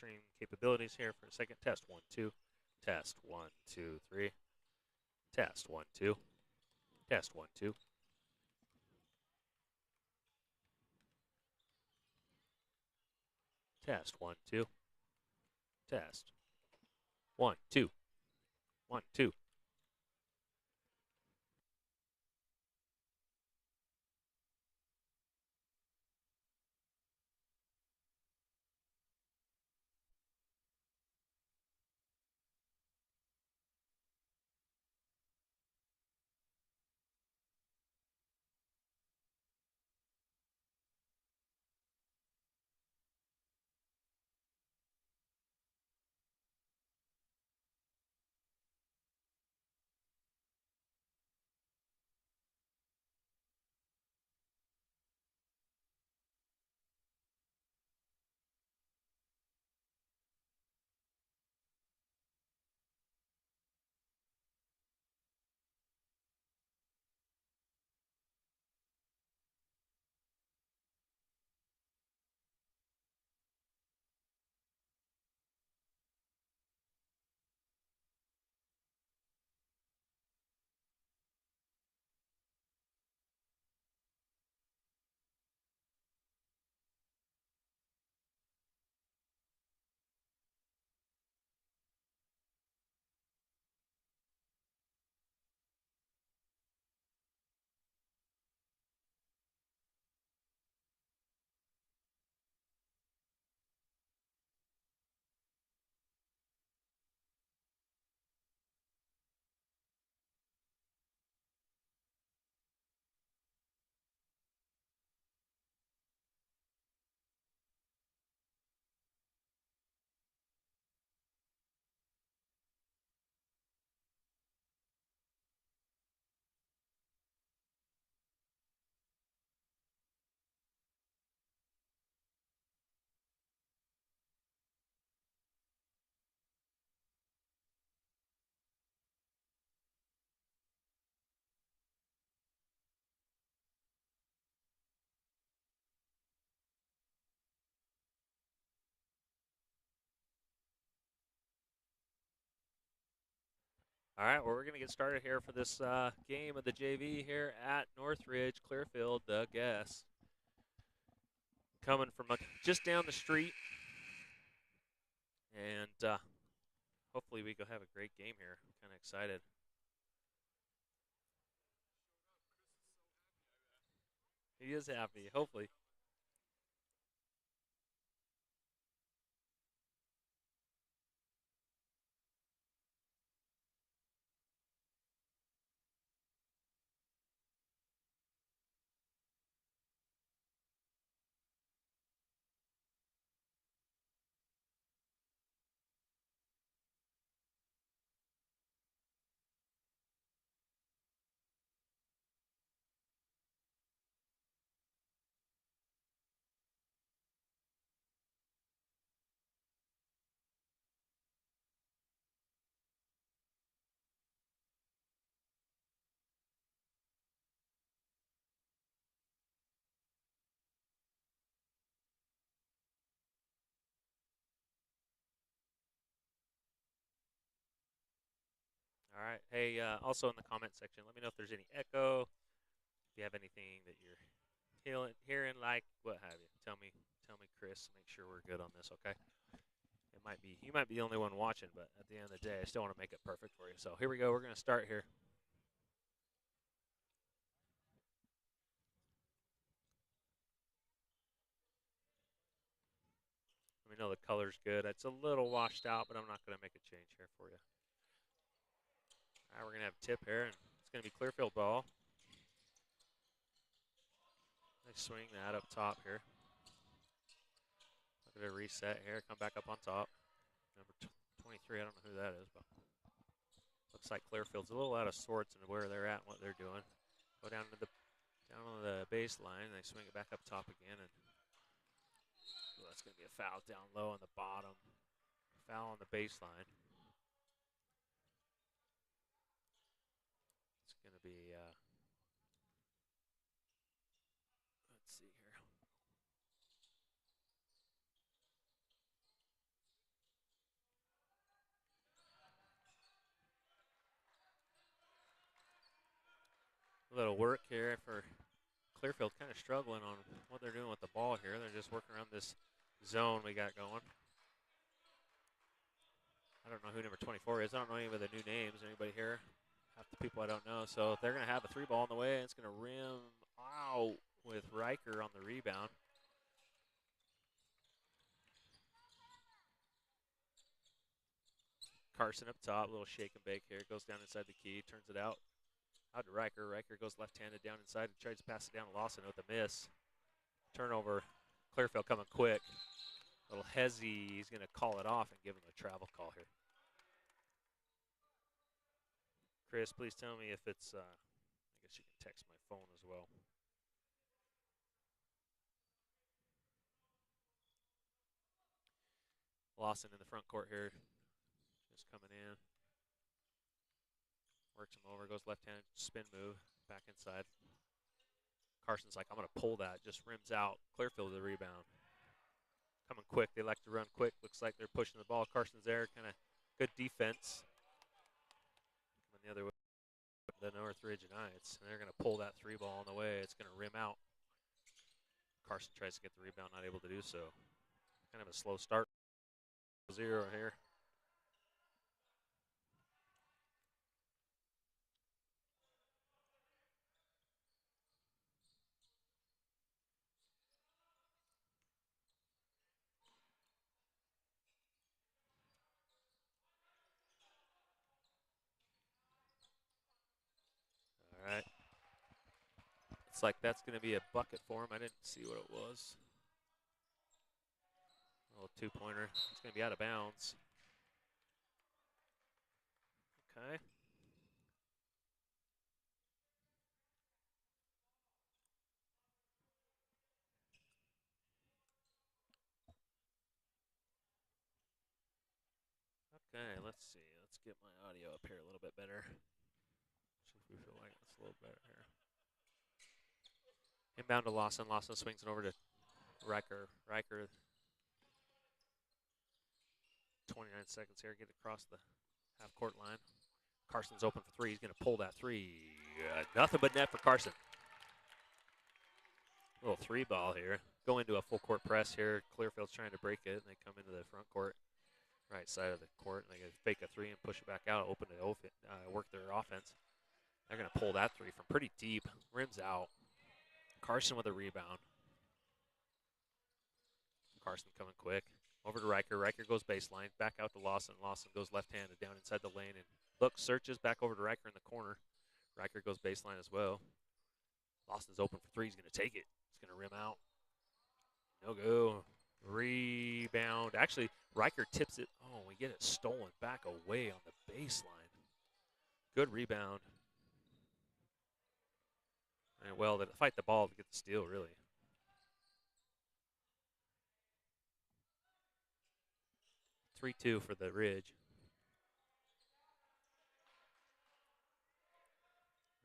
stream capabilities here for a second. Test 1, 2. Test 1, 2, 3. Test 1, 2. Test 1, 2. Test 1, 2. Test 1, 2. 1, 2. All right, well, we're going to get started here for this game of the JV here at Northridge, Clearfield, the guess. Coming from just down the street. And hopefully we go have a great game here. I'm kind of excited. He is happy, hopefully. All right. Hey, also in the comment section, let me know if there's any echo. If you have anything that you're hearing, like what have you. Tell me, Chris. Make sure we're good on this, okay? It might be you might be the only one watching, but at the end of the day, I still want to make it perfect for you. So here we go. We're going to start here. Let me know the color's good. It's a little washed out, but I'm not going to make a change here for you. All right, we're going to have a tip here, and it's going to be Clearfield ball. Nice swing that up top here. Look at a reset here. Come back up on top. Number 23, I don't know who that is, but looks like Clearfield's a little out of sorts in where they're at and what they're doing. Go down on the baseline, and they swing it back up top again, and that's going to be a foul down low on the bottom. Foul on the baseline. It's going to be, let's see here. A little work here for Clearfield, kind of struggling on what they're doing with the ball here. They're just working around this zone we got going. I don't know who number 24 is. I don't know any of the new names. Anybody here? Half the people I don't know. So they're going to have a 3-ball in the way. It's going to rim out with Riker on the rebound. Carson up top, a little shake and bake here. Goes down inside the key, turns it out to Riker. Riker goes left-handed down inside and tries to pass it down to Lawson with a miss. Turnover. Clearfield coming quick. Little hezzy. He's going to call it off and give him a travel call here. Chris, please tell me if it's, I guess you can text my phone as well. Lawson in the front court here. Just coming in. Works him over, goes left-handed spin move, back inside. Carson's like, I'm going to pull that. Just rims out. Clearfield with the rebound. Coming quick. They like to run quick. Looks like they're pushing the ball. Carson's there. Kind of good defense. Coming the other way. The Northridge Knights. And they're going to pull that 3-ball on the way. It's going to rim out. Carson tries to get the rebound. Not able to do so. Kind of a slow start. 0 here. All right. It's like that's going to be a bucket for him. I didn't see what it was. A little 2-pointer. It's going to be out of bounds. Okay. Okay, let's see. Let's get my audio up here a little bit better. See if we feel like it's a little better here. Inbound to Lawson. Lawson swings it over to Riker. Riker, 29 seconds here. Get across the half-court line. Carson's open for 3. He's going to pull that 3. Nothing but net for Carson. Little 3-ball here. Go into a full-court press here. Clearfield's trying to break it, and they come into the front court, right side of the court, and they fake a 3 and push it back out, open to work their offense. They're going to pull that 3 from pretty deep. Rims out. Carson with a rebound. Carson coming quick. Over to Riker. Riker goes baseline. Back out to Lawson. Lawson goes left-handed down inside the lane and looks, searches back over to Riker in the corner. Riker goes baseline as well. Lawson's open for 3. He's going to take it. He's going to rim out. No go. Rebound. Actually, Riker tips it. Oh, we get it stolen back away on the baseline. Good rebound. And well, they fight the ball to get the steal, really. (3-2) for the Ridge.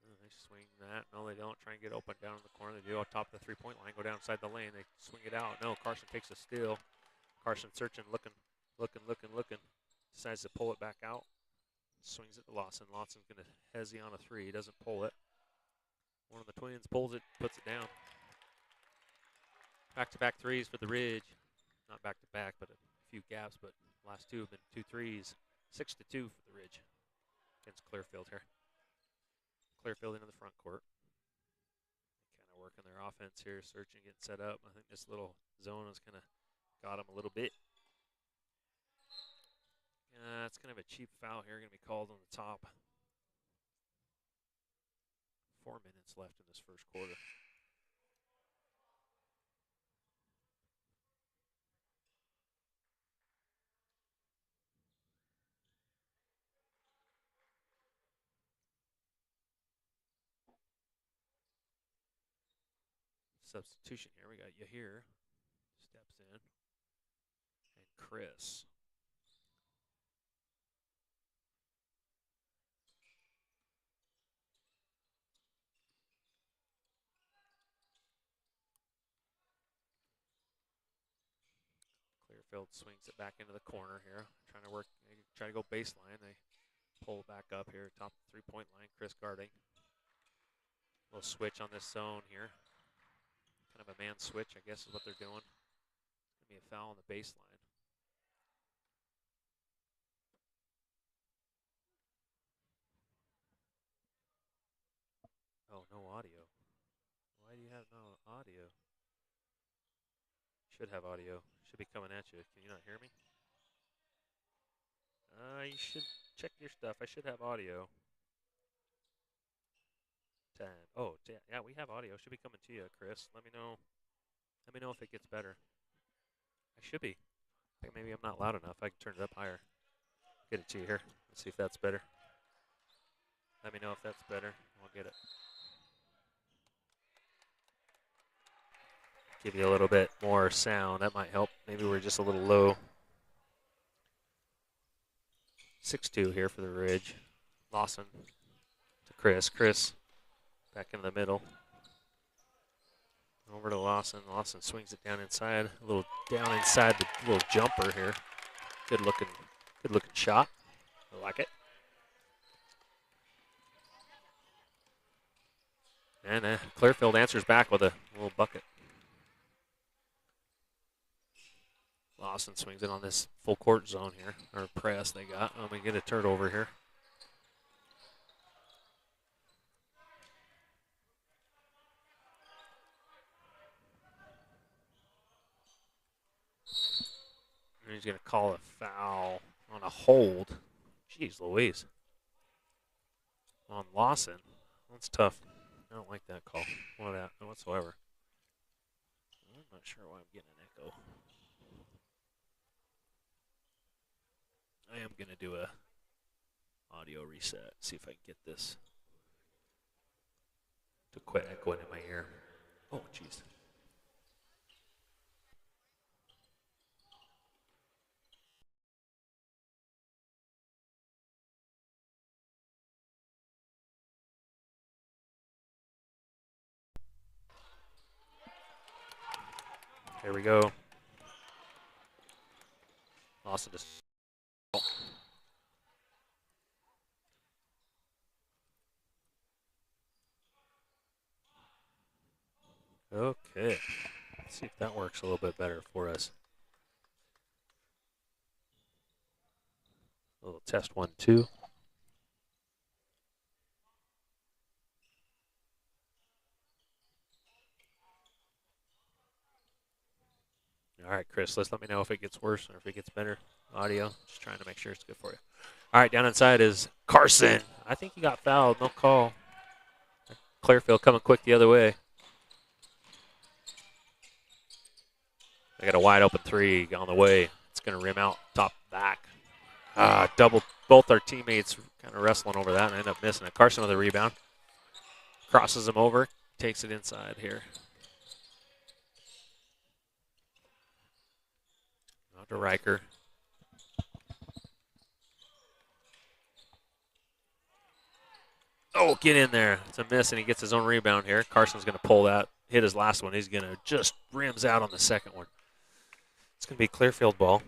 They swing that. No, they don't. Try and get open down in the corner. They do on top of the 3-point line. Go down inside the lane. They swing it out. No, Carson takes a steal. Carson searching, looking. Decides to pull it back out. Swings it to Lawson. Lawson's going to hezzy on a 3. He doesn't pull it. One of the twins pulls it, puts it down. Back-to-back 3s for the Ridge. Not back-to-back, but a few gaps, but last 2 have been 2 3s. 6-2 for the Ridge against Clearfield here. Clearfield into the front court. Kind of working their offense here, searching, getting set up. I think this little zone has kind of got them a little bit. It's kind of a cheap foul here, going to be called on the top. 4 minutes left in this first quarter. Substitution here. We got Yahir steps in, and Chris. Clearfield swings it back into the corner here, trying to work, try to go baseline. They pull back up here, top 3-point line. Chris guarding. Little switch on this zone here. Kind of a man switch, I guess is what they're doing. It's going to be a foul on the baseline. Oh, no audio. Why do you have no audio? Should have audio. Should be coming at you. Can you not hear me? You should check your stuff. I should have audio. 10. Oh, yeah, we have audio. Should be coming to you, Chris. Let me know. Let me know if it gets better. I should be. I think maybe I'm not loud enough. I can turn it up higher. Get it to you here. Let's see if that's better. Let me know if that's better. I'll get it. Give you a little bit more sound. That might help. Maybe we're just a little low. 6-2 here for the Ridge. Lawson to Chris. Chris back in the middle. Over to Lawson. Lawson swings it down inside. A little down inside the little jumper here. Good looking shot. I like it. And Clearfield answers back with a little bucket. Lawson swings it on this full court zone here, or press they got. I'm going to get a turnover here. And he's going to call a foul on a hold. Jeez Louise. On Lawson. That's tough. I don't like that call whatsoever. I'm not sure why I'm getting an echo. I am going to do a audio reset. See if I can get this to quit echoing in my ear. Oh, jeez. Here we go. Lawson just. Okay. Let's see if that works a little bit better for us. A little test 1, 2. All right, Chris, let me know if it gets worse or if it gets better. Audio, just trying to make sure it's good for you. All right, down inside is Carson. I think he got fouled, no call. Clearfield coming quick the other way. They got a wide open three on the way. It's going to rim out, top, back. Double, both our teammates kind of wrestling over that and end up missing it. Carson with a rebound. Crosses him over, takes it inside here. Out to Riker. Oh, get in there. It's a miss, and he gets his own rebound here. Carson's going to pull that, hit his last one. He's going to just rims out on the second one. It's going to be Clearfield ball.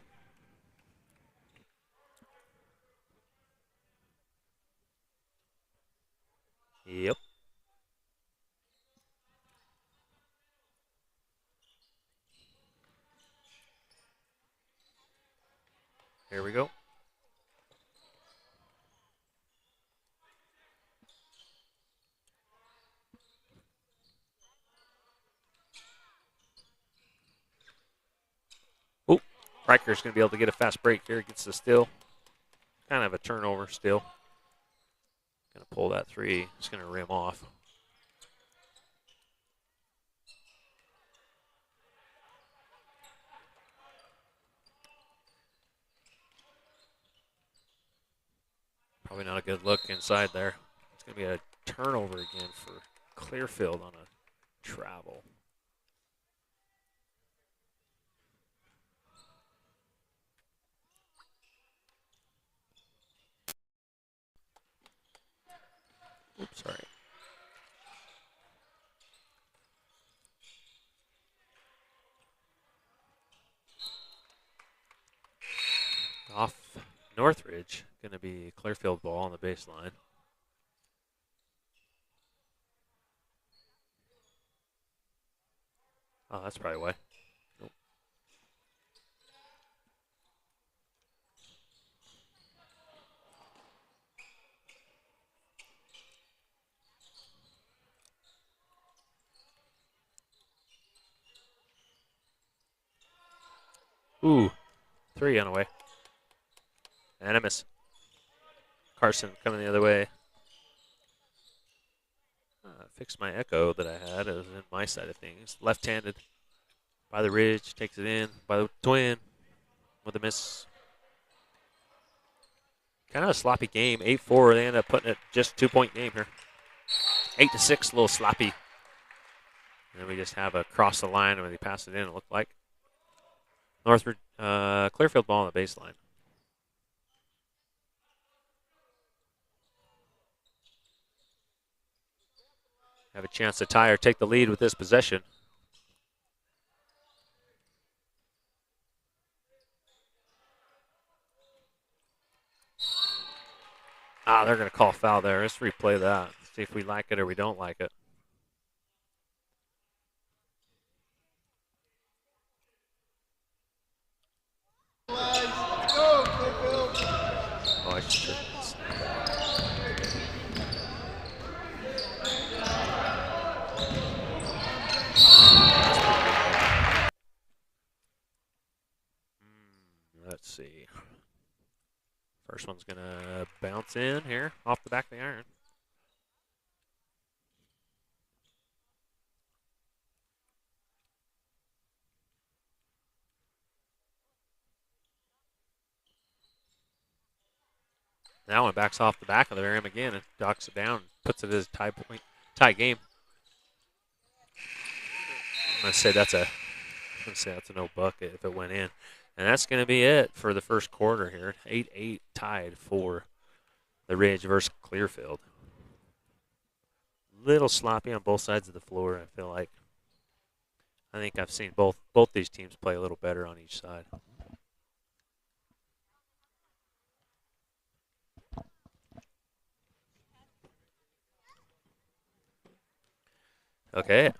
Yep. Here we go. Oh, Riker's going to be able to get a fast break here. Gets the steal. Kind of a turnover still. Going to pull that three. It's going to rim off. Probably not a good look inside there. It's going to be a turnover again for Clearfield on a travel. Oops, sorry. Off Northridge, going to be Clearfield ball on the baseline. Oh, that's probably why. Nope. Ooh, 3 on the way. And a miss. Carson coming the other way. Fixed my echo that I had. It was in my side of things. Left-handed by the ridge. Takes it in by the twin with a miss. Kind of a sloppy game. 8-4. They end up putting it just 2-point game here. 8-6, a little sloppy. And then we just have a cross the line when they pass it in, it looked like. Northridge, Clearfield ball on the baseline. Have a chance to tie or take the lead with this possession. They're going to call foul there. Let's replay that. See if we like it or we don't like it. Oh, I should turn this. Let's see. First one's going to bounce in here off the back of the iron. That one backs off the back of the rim again and docks it down, puts it as a tie game. I'm going to say that's a no bucket if it went in. And that's going to be it for the first quarter here. 8-8 tied for the Ridge versus Clearfield. Little sloppy on both sides of the floor, I feel like. I think I've seen both these teams play a little better on each side. Okay.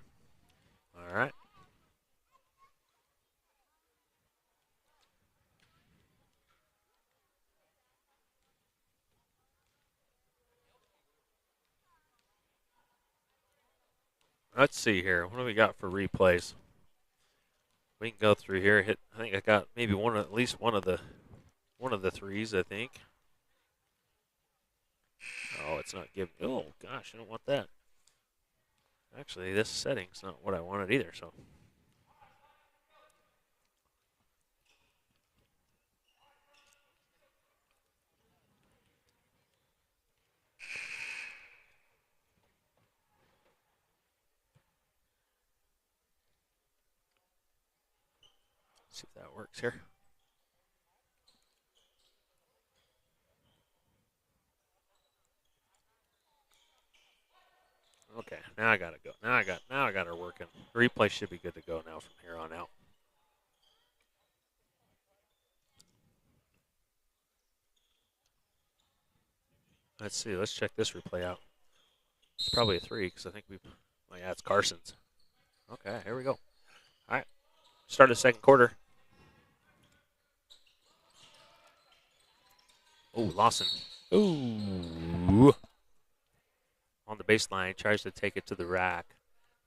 All right. Let's see here. What do we got for replays? We can go through here. I think I got maybe at least one of the threes, I think. Oh, it's not giving. Oh gosh, I don't want that. Actually, this setting's not what I wanted either, so. See if that works here. Okay, now I gotta go. Now I got her working. Replay should be good to go now from here on out. Let's see. Let's check this replay out. It's probably a 3 because I think oh yeah, it's Carson's. Okay, here we go. All right, start the second quarter. Oh, Lawson. Ooh. On the baseline, tries to take it to the rack.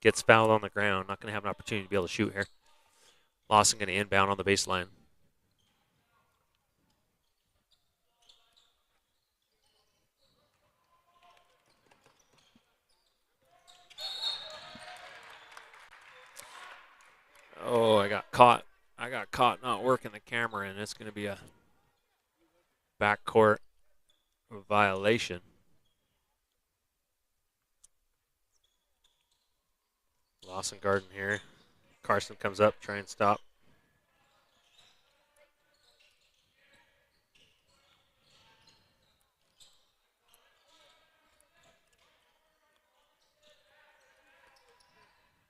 Gets fouled on the ground. Not going to have an opportunity to be able to shoot here. Lawson going to inbound on the baseline. Oh, I got caught. Not working the camera, and it's going to be a backcourt violation. Lawson guarding here. Carson comes up, try and stop.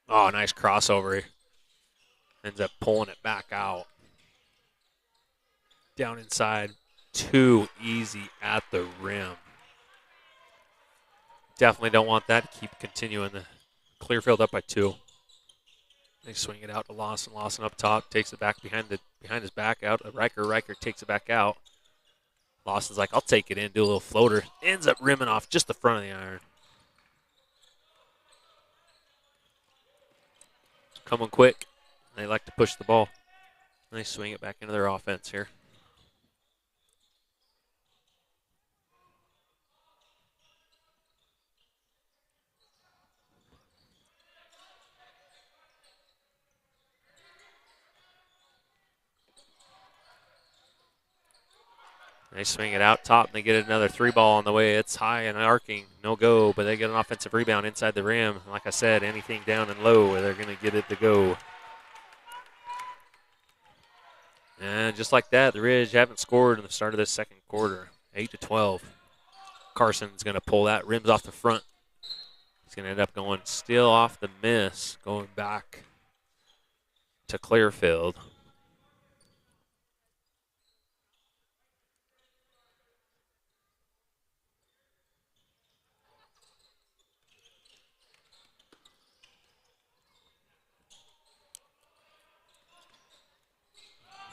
Oh, nice crossover. Ends up pulling it back out. Down inside. Too easy at the rim. Definitely don't want that. Keep continuing. The Clearfield up by 2. They swing it out to Lawson. Lawson up top, takes it back behind his back out to Riker. Riker takes it back out. Lawson's like, I'll take it in, do a little floater. Ends up rimming off just the front of the iron. Coming quick. They like to push the ball. And they swing it back into their offense here. They swing it out top, and they get another 3-ball on the way. It's high and arcing, no go, but they get an offensive rebound inside the rim. Like I said, anything down and low, they're going to get it to go. And just like that, the Ridge haven't scored in the start of this second quarter. 8-12. Carson's going to pull that, rims off the front. He's going to end up going still off the miss, going back to Clearfield.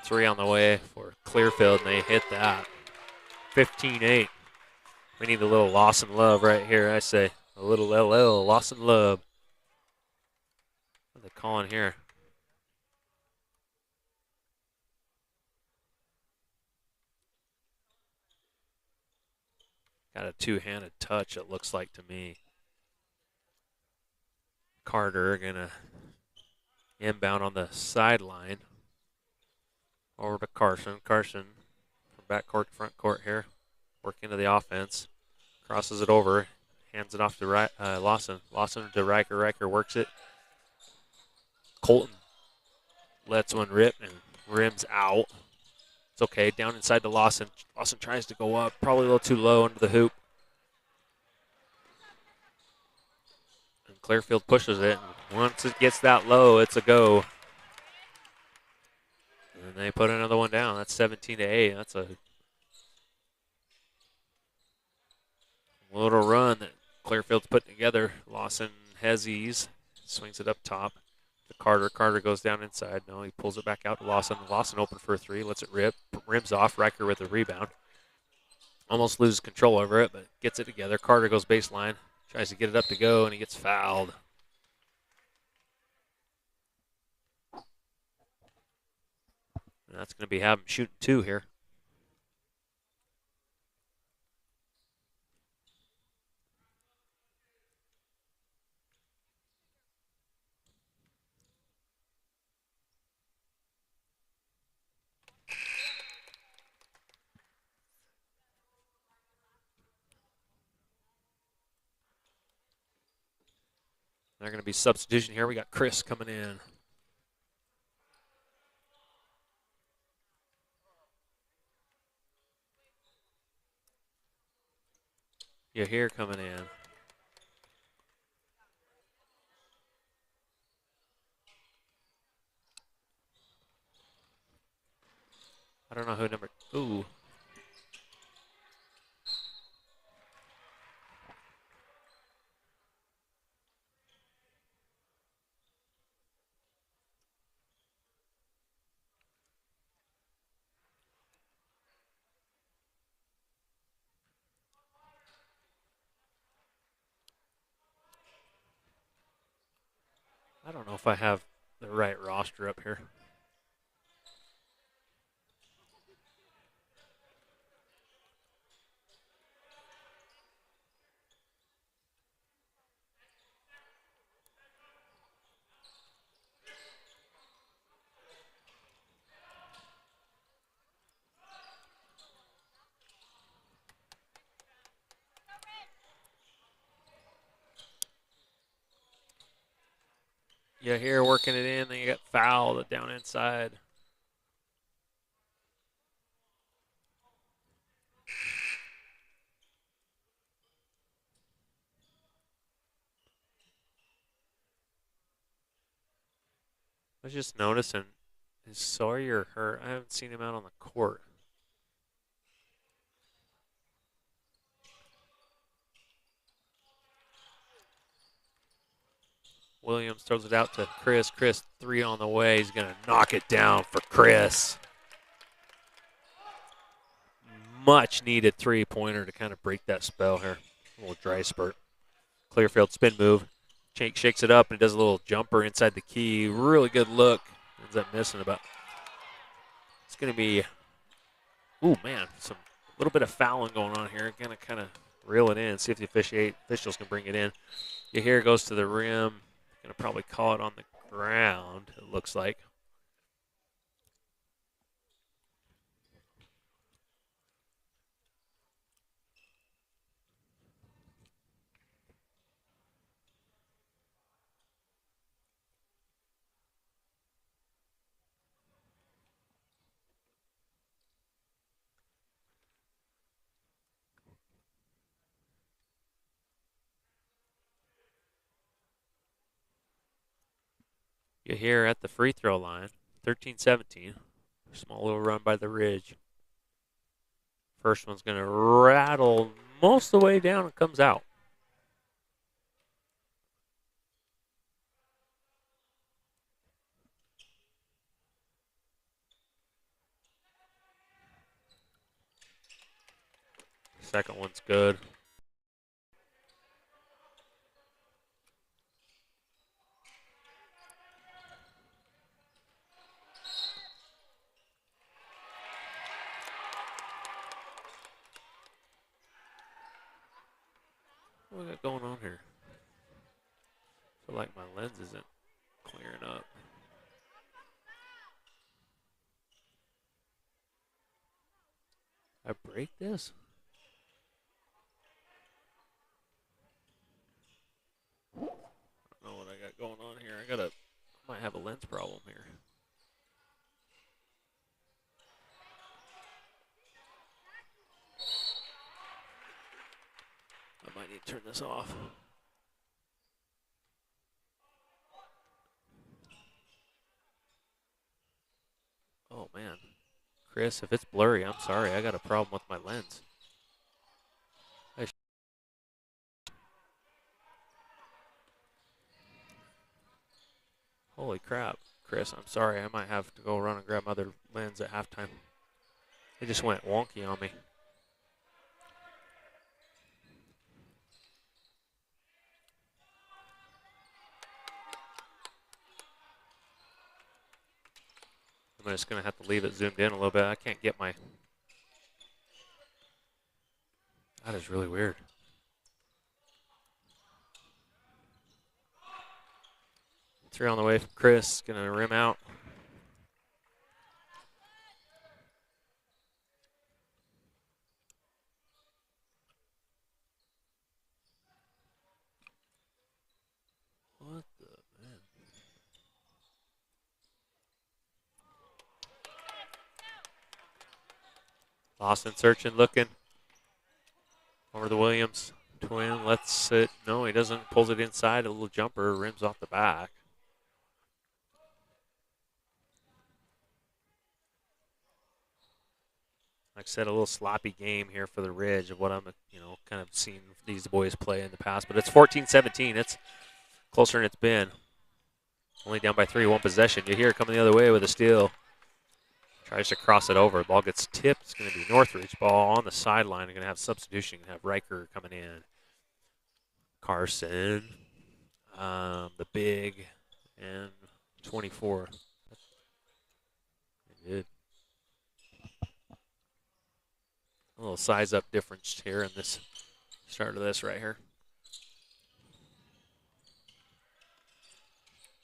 Three on the way for Clearfield, and they hit that. 15-8. We need a little Lawson love right here, I say. A little LL, Lawson love. What are they calling here? Got a two-handed touch, it looks like to me. Carter gonna inbound on the sideline. Over to Carson. Carson from back court to front court here. Working into the offense. Crosses it over. Hands it off to Lawson. Lawson to Riker. Riker works it. Colton lets one rip and rims out. It's okay. Down inside to Lawson. Lawson tries to go up. Probably a little too low under the hoop. And Clearfield pushes it. And once it gets that low, it's a go. And they put another one down. That's 17-8. That's a little run that Clearfield's putting together. Lawson Hezzies swings it up top to Carter. Carter goes down inside. No, he pulls it back out to Lawson. Lawson open for a three. Lets it rip. Rims off. Riker with a rebound. Almost loses control over it, but gets it together. Carter goes baseline. Tries to get it up to go, and he gets fouled. And that's going to be having shooting two here. They're going to be substitution here. We got Chris coming in. Yahir coming in. I don't know who number. Ooh. I don't know if I have the right roster up here. Yahir working it in, then you got fouled down inside. I was just noticing, is Sawyer hurt? I haven't seen him out on the court. Williams throws it out to Chris. Chris, 3 on the way. He's going to knock it down for Chris. Much needed 3-pointer to kind of break that spell here. A little dry spurt. Clearfield spin move. Jake shakes it up and does a little jumper inside the key. Really good look. Ends up missing about. It's going to be, ooh, man, a little bit of fouling going on here. Going to kind of reel it in, see if the officials can bring it in. You hear it goes to the rim. Going to probably call it on the ground, it looks like. You hear at the free throw line, 13-17. Small little run by the Ridge. First one's going to rattle most of the way down and comes out. Second one's good. What we got going on here? I feel like my lens isn't clearing up. I break this? I don't know what I got going on here. I might have a lens problem here. I might need to turn this off. Oh, man. Chris, if it's blurry, I'm sorry. I got a problem with my lens. Holy crap. Chris, I'm sorry. I might have to go run and grab my other lens at halftime. It just went wonky on me. I'm just going to have to leave it zoomed in a little bit. I can't get my... That is really weird. Three on the way from Chris. Going to rim out. What the man? Lawson searching, looking. Over the Williams. Twin lets it. No, he doesn't. Pulls it inside. A little jumper. Rims off the back. Like I said, a little sloppy game here for the Ridge of what I'm, kind of seen these boys play in the past. But it's 14-17. It's closer than it's been. Only down by 3, 1 possession. You hear it coming the other way with a steal. Tries to cross it over. Ball gets tipped. It's going to be Northridge. Ball on the sideline. They're going to have substitution. Have Riker coming in. Carson. The big. And 24. Good. A little size up difference here in this start of this right here.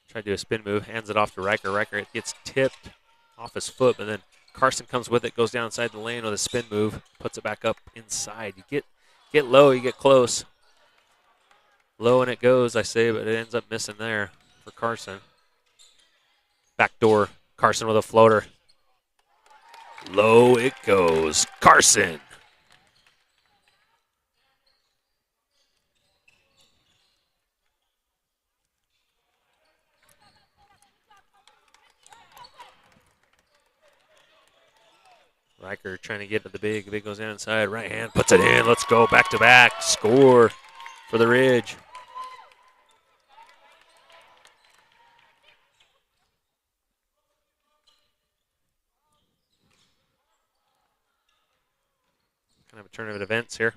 Try to do a spin move. Hands it off to Riker. Riker, it gets tipped off his foot, but then Carson comes with it, goes down inside the lane with a spin move, puts it back up inside. You get low, you get close. Low and it goes, I say, but it ends up missing there for Carson. Back door, Carson with a floater. Low it goes, Carson. Riker trying to get to the big. The big goes inside. Right hand puts it in. Let's go back to back. Score for the Ridge. Kind of a turn of events here.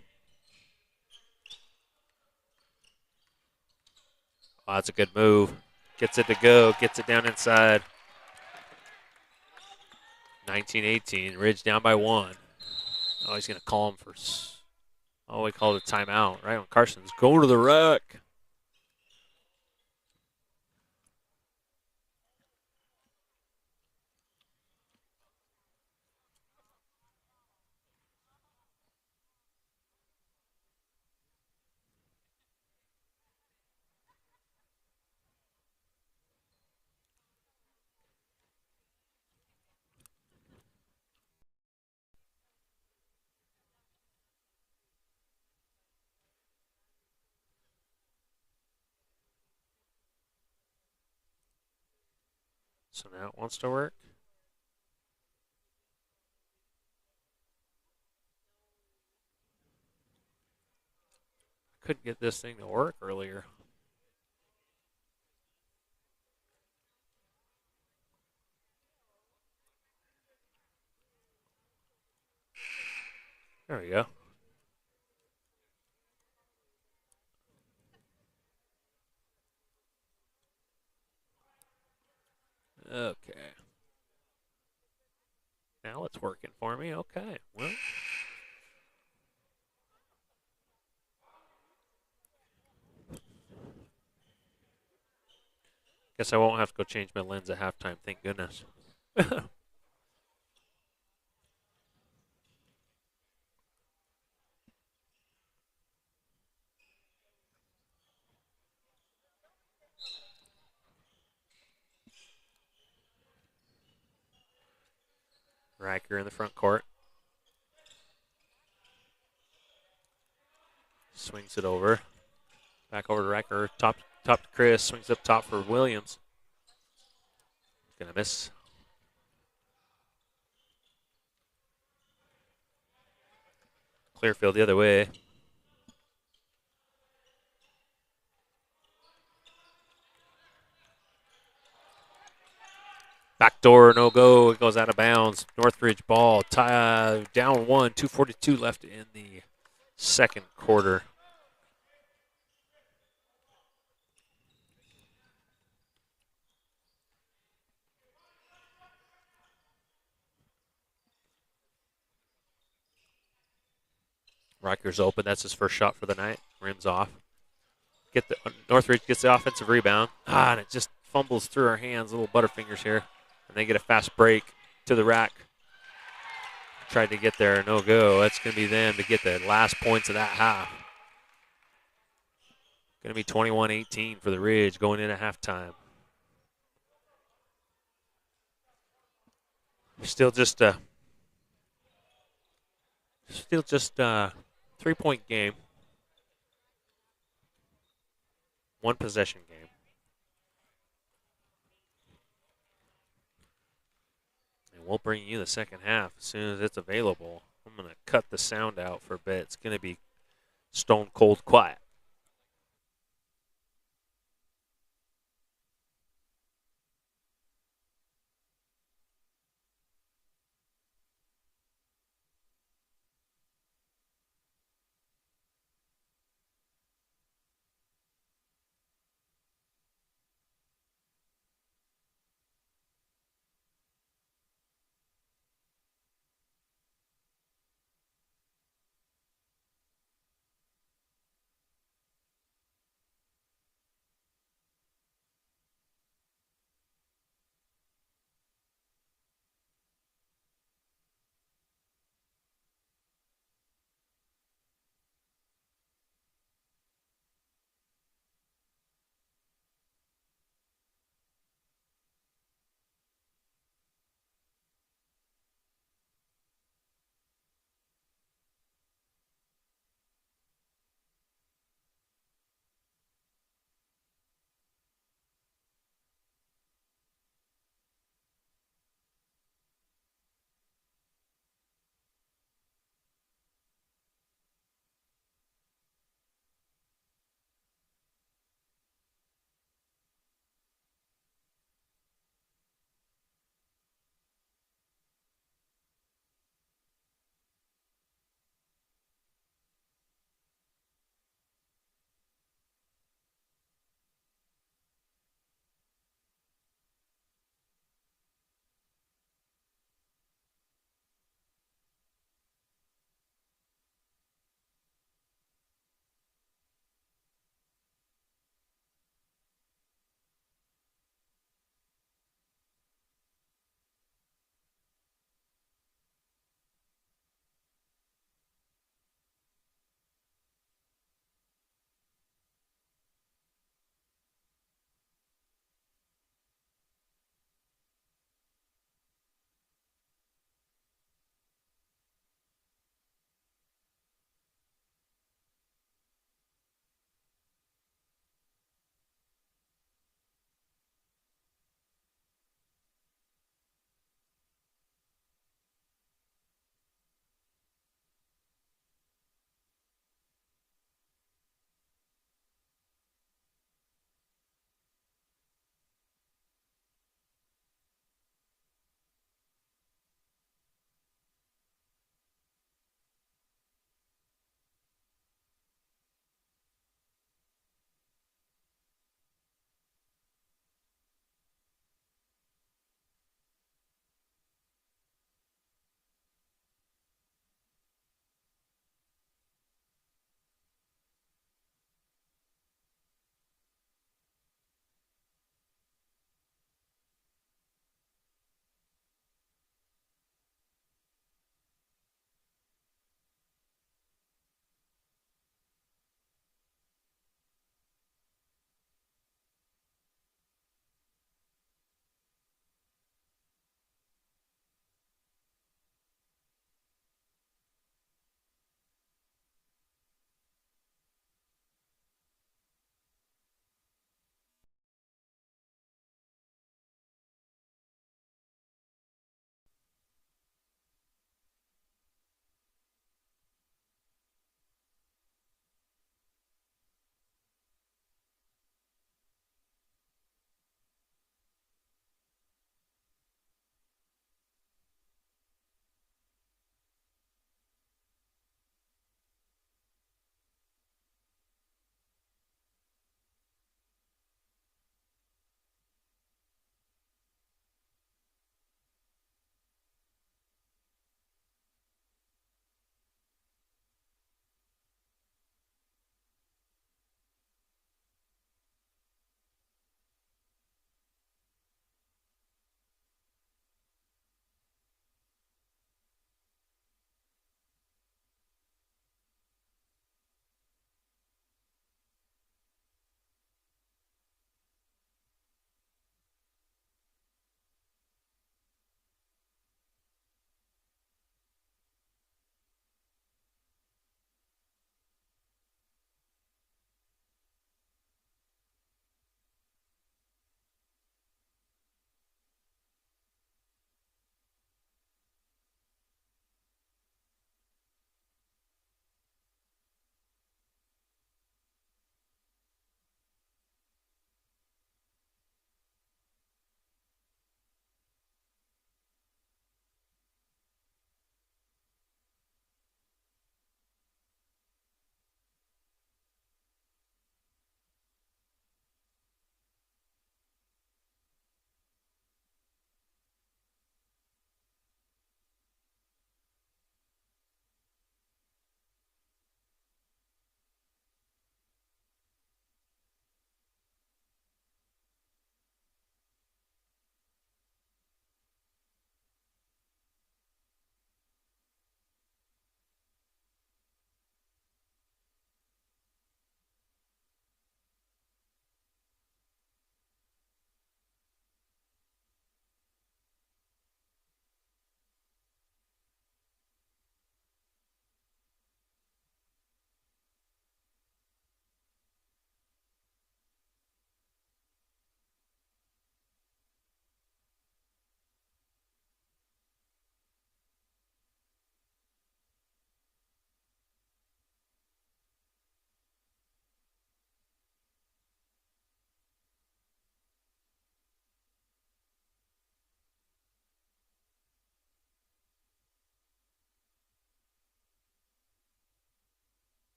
Oh, that's a good move. Gets it to go. Gets it down inside. 19-18. Ridge down by 1. Oh, he's going to call him for. Oh, he called a timeout right when Carson's going to the rack. So now it wants to work. Couldn't get this thing to work earlier. There we go. Okay. Now it's working for me. Okay. Well. Guess I won't have to go change my lens at halftime. Thank goodness. Riker in the front court. Swings it over. Back over to Riker. Top to Chris. Swings up top for Williams. Gonna miss. Clearfield the other way. Backdoor, no go. It goes out of bounds. Northridge ball. Down 1. 2:42 left in the second quarter. Riker's open. That's his first shot for the night. Rims off. Northridge gets the offensive rebound. And it just fumbles through our hands. Little butterfingers here. And they get a fast break to the rack. Tried to get there. No go. That's going to be them to get the last points of that half. Going to be 21-18 for the Ridge going into halftime. Still just a 3-point game. 1 possession game. And we'll bring you the second half as soon as it's available. I'm going to cut the sound out for a bit. It's going to be stone cold quiet.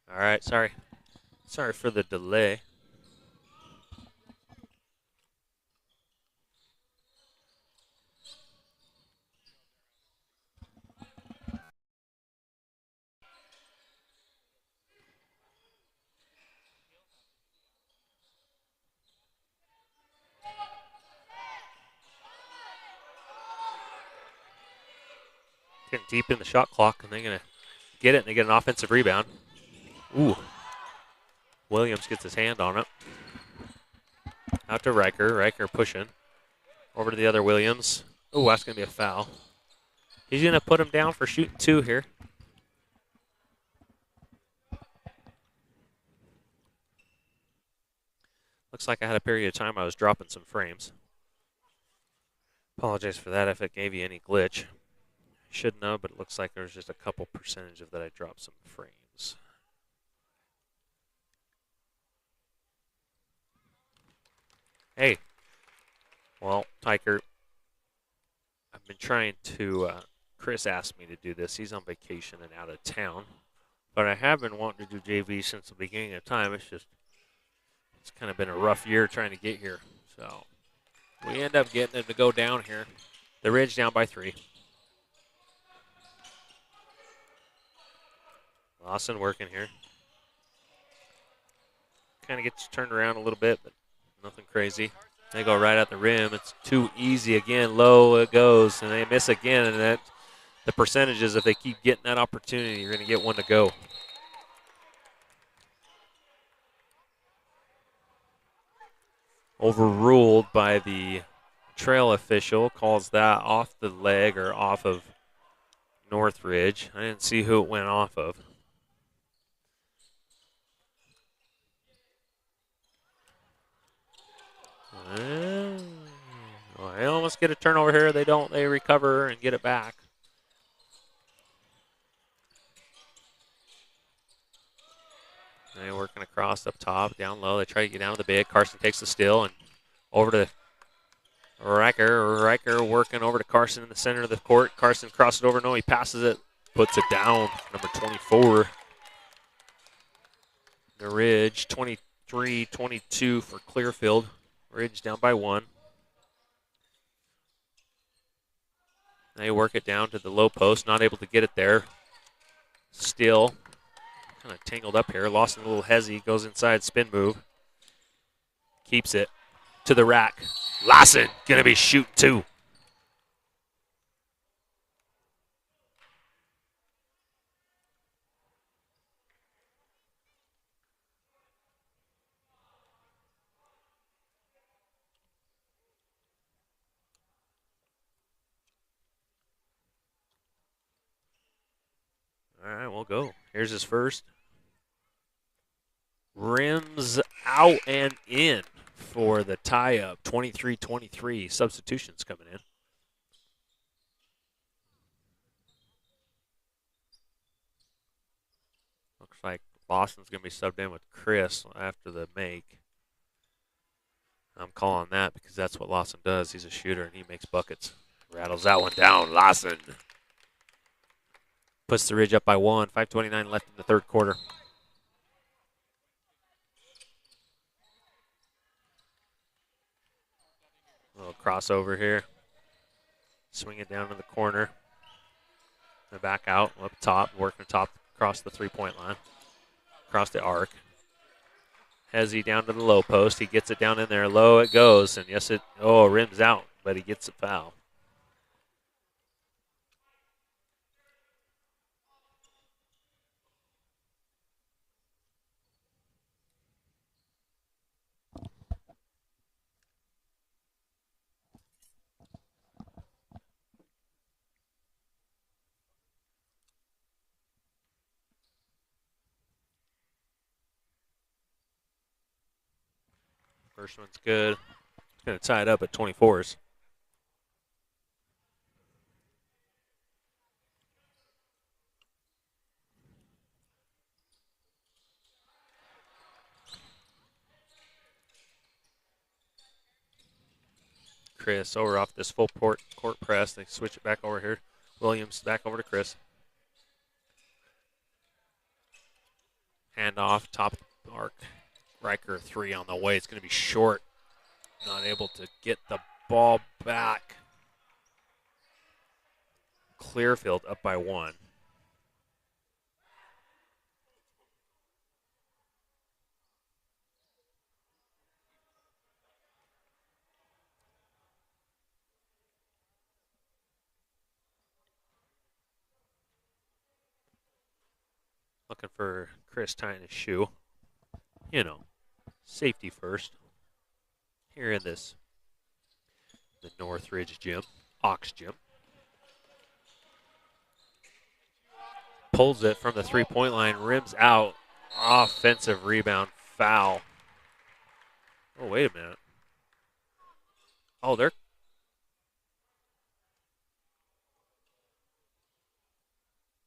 All right, sorry for the delay. Getting deep in the shot clock, and they're going to get it, and they get an offensive rebound. Ooh. Williams gets his hand on it. Out to Riker. Riker pushing. Over to the other Williams. Ooh, that's going to be a foul. He's going to put him down for shooting 2 here. Looks like I had a period of time I was dropping some frames. Apologize for that if it gave you any glitch. Should know, but it looks like there's just a couple percentage of that I dropped some frames. Hey. Well, Tiker, I've been trying to, Chris asked me to do this. He's on vacation and out of town. But I have been wanting to do JV since the beginning of time. It's kind of been a rough year trying to get here. So we end up getting it to go down here. The Ridge down by 3. Lawson working here. Kind of gets turned around a little bit, but nothing crazy. They go right at the rim. It's too easy again. Low it goes, and they miss again. And that the percentages, if they keep getting that opportunity, you're going to get one to go. Overruled by the trail official. Calls that off the leg or off of Northridge. I didn't see who it went off of. Well, they almost get a turnover here. They don't. They recover and get it back. They're working across up top, down low. They try to get down to the big. Carson takes the steal and over to Riker. Riker working over to Carson in the center of the court. Carson crosses it over. No, he passes it. Puts it down. Number 24. The Ridge. 23-22 for Clearfield. Ridge down by 1. They work it down to the low post. Not able to get it there. Still kind of tangled up here. Lost a little hezzy. Goes inside. Spin move. Keeps it to the rack. Lawson going to be shooting 2. All right, we'll go. Here's his first. Rims out and in for the tie-up. 23-23. Substitutions coming in. Looks like Lawson's going to be subbed in with Chris after the make. I'm calling that because that's what Lawson does. He's a shooter and he makes buckets. Rattles that one down. Lawson puts the Ridge up by 1. 5:29 left in the third quarter. A little crossover here. Swing it down to the corner. And back out, up top, working top across the three-point line. Across the arc. Hezzy down to the low post. He gets it down in there. Low it goes. And yes, rims out, but he gets a foul. First one's good. It's going to tie it up at 24s. Chris over off this full court press. They switch it back over here. Williams back over to Chris. Hand off, top arc. Riker 3 on the way. It's going to be short. Not able to get the ball back. Clearfield up by 1. Looking for Chris tying his shoe. You know, safety first. Here in the Northridge gym, Ox gym. Pulls it from the three-point line, rims out. Offensive rebound, foul. Oh, wait a minute. Oh, they're.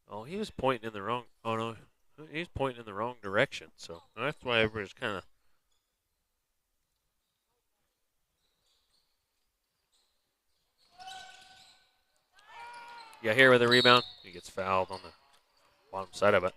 Oh, he was pointing in the wrong. Oh, no. He's pointing in the wrong direction. So that's why everybody's kind of. Yeah, here with the rebound. He gets fouled on the bottom side of it.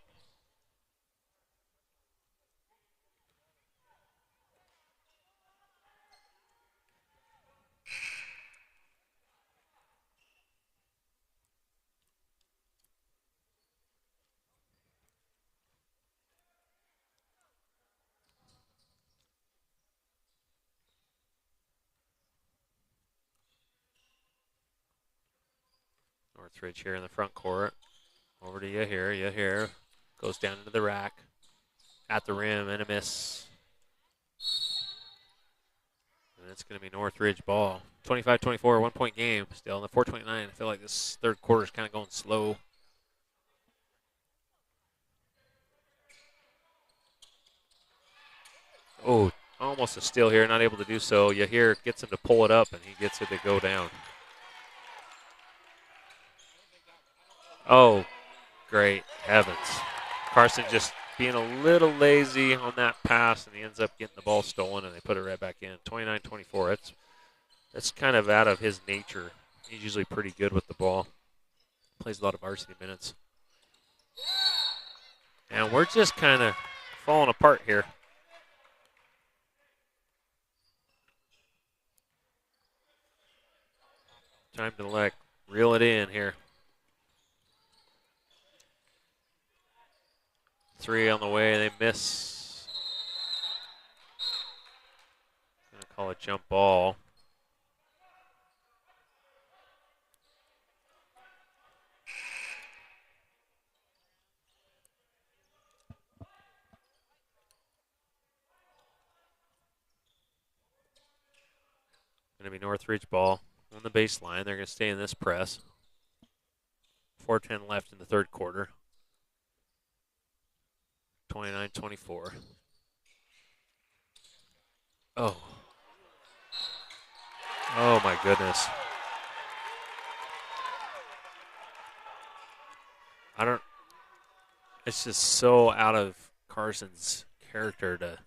Northridge here in the front court. Over to Yahir. Goes down into the rack. At the rim and a miss. And it's going to be Northridge ball. 25-24, 1-point game. Still in the 4:29. I feel like this third quarter is kind of going slow. Oh, almost a steal here. Not able to do so. Yahir gets him to pull it up, and he gets it to go down. Oh, great heavens. Carson just being a little lazy on that pass, and he ends up getting the ball stolen, and they put it right back in. 29-24. That's kind of out of his nature. He's usually pretty good with the ball. Plays a lot of varsity minutes. And we're just kind of falling apart here. Time to reel it in here. 3 on the way, they miss. Gonna call it jump ball. Gonna be Northridge ball on the baseline. They're gonna stay in this press. 4:10 left in the third quarter. 29-24. Oh. Oh my goodness. It's just so out of Carson's character to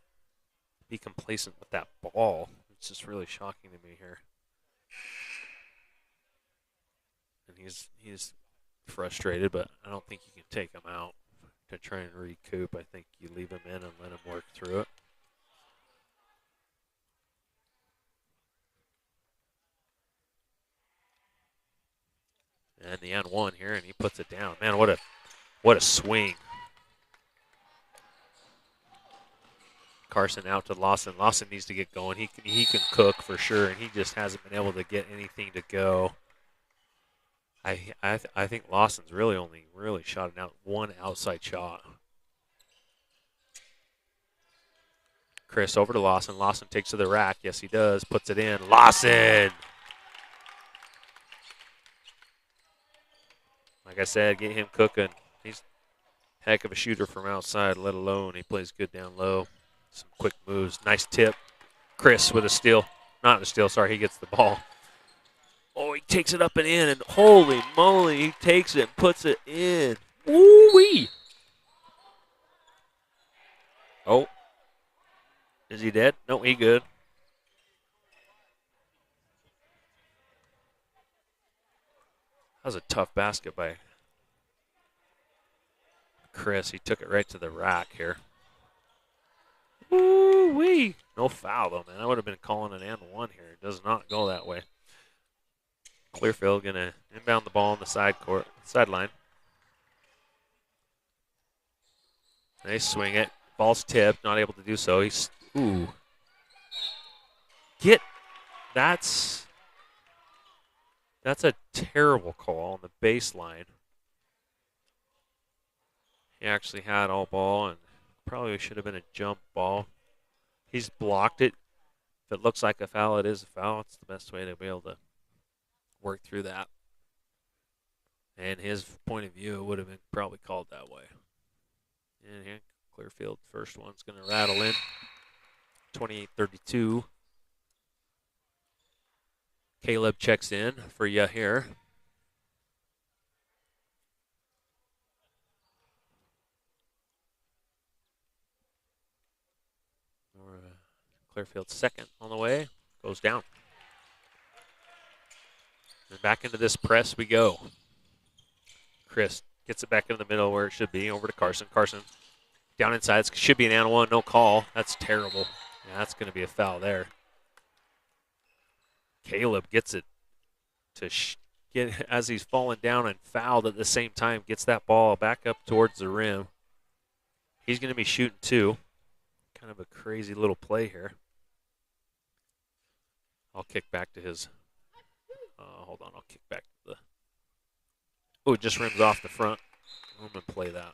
be complacent with that ball. It's just really shocking to me here. And he's frustrated, but I don't think you can take him out to try and recoup. I think you leave him in and let him work through it. And the end one here, and he puts it down. Man, what a swing. Carson out to Lawson. Lawson needs to get going. He can cook for sure, and he just hasn't been able to get anything to go. I think Lawson's really shot one outside shot. Chris over to Lawson. Lawson takes to the rack. Yes, he does. Puts it in. Lawson! Like I said, get him cooking. He's a heck of a shooter from outside, let alone he plays good down low. Some quick moves. Nice tip. Chris with a steal. Not a steal, sorry. He gets the ball. Oh, he takes it up and in, and holy moly, he takes it and puts it in. Woo-wee! Oh. Is he dead? No, he good. That was a tough basket by Chris. He took it right to the rack here. Ooh-wee. No foul, though, man. I would have been calling an and one here. It does not go that way. Clearfield going to inbound the ball on the sideline. They swing it. Ball's tipped, not able to do so. That's a terrible call on the baseline. He actually had all ball and probably should have been a jump ball. He's blocked it. If it looks like a foul, it is a foul. It's the best way to be able to work through that. And his point of view, it would have been probably called that way. And here, Clearfield, first one's going to rattle in. 28-32. Caleb checks in for Yahir. Clearfield second on the way. Goes down. And back into this press we go. Chris gets it back into the middle where it should be. Over to Carson. Carson down inside. It should be an and one. No call. That's terrible. Yeah, that's going to be a foul there. Caleb gets it to get as he's falling down and fouled at the same time. Gets that ball back up towards the rim. He's going to be shooting two. Kind of a crazy little play here. I'll kick back to his. Hold on, I'll kick back to the. Oh, it just rims off the front. I'm going to play that.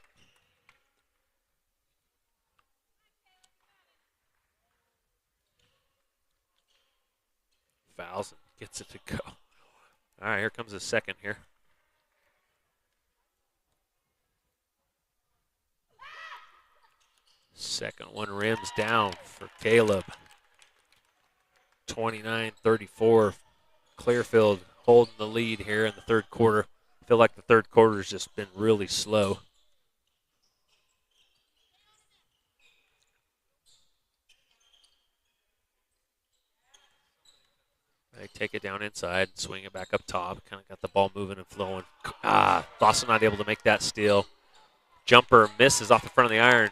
Fouls and gets it to go. All right, here comes the second here. Second one rims down for Caleb. 29-34. Clearfield holding the lead here in the third quarter. I feel like the third quarter has just been really slow. They take it down inside, swing it back up top. Kind of got the ball moving and flowing. Dawson not able to make that steal. Jumper misses off the front of the iron.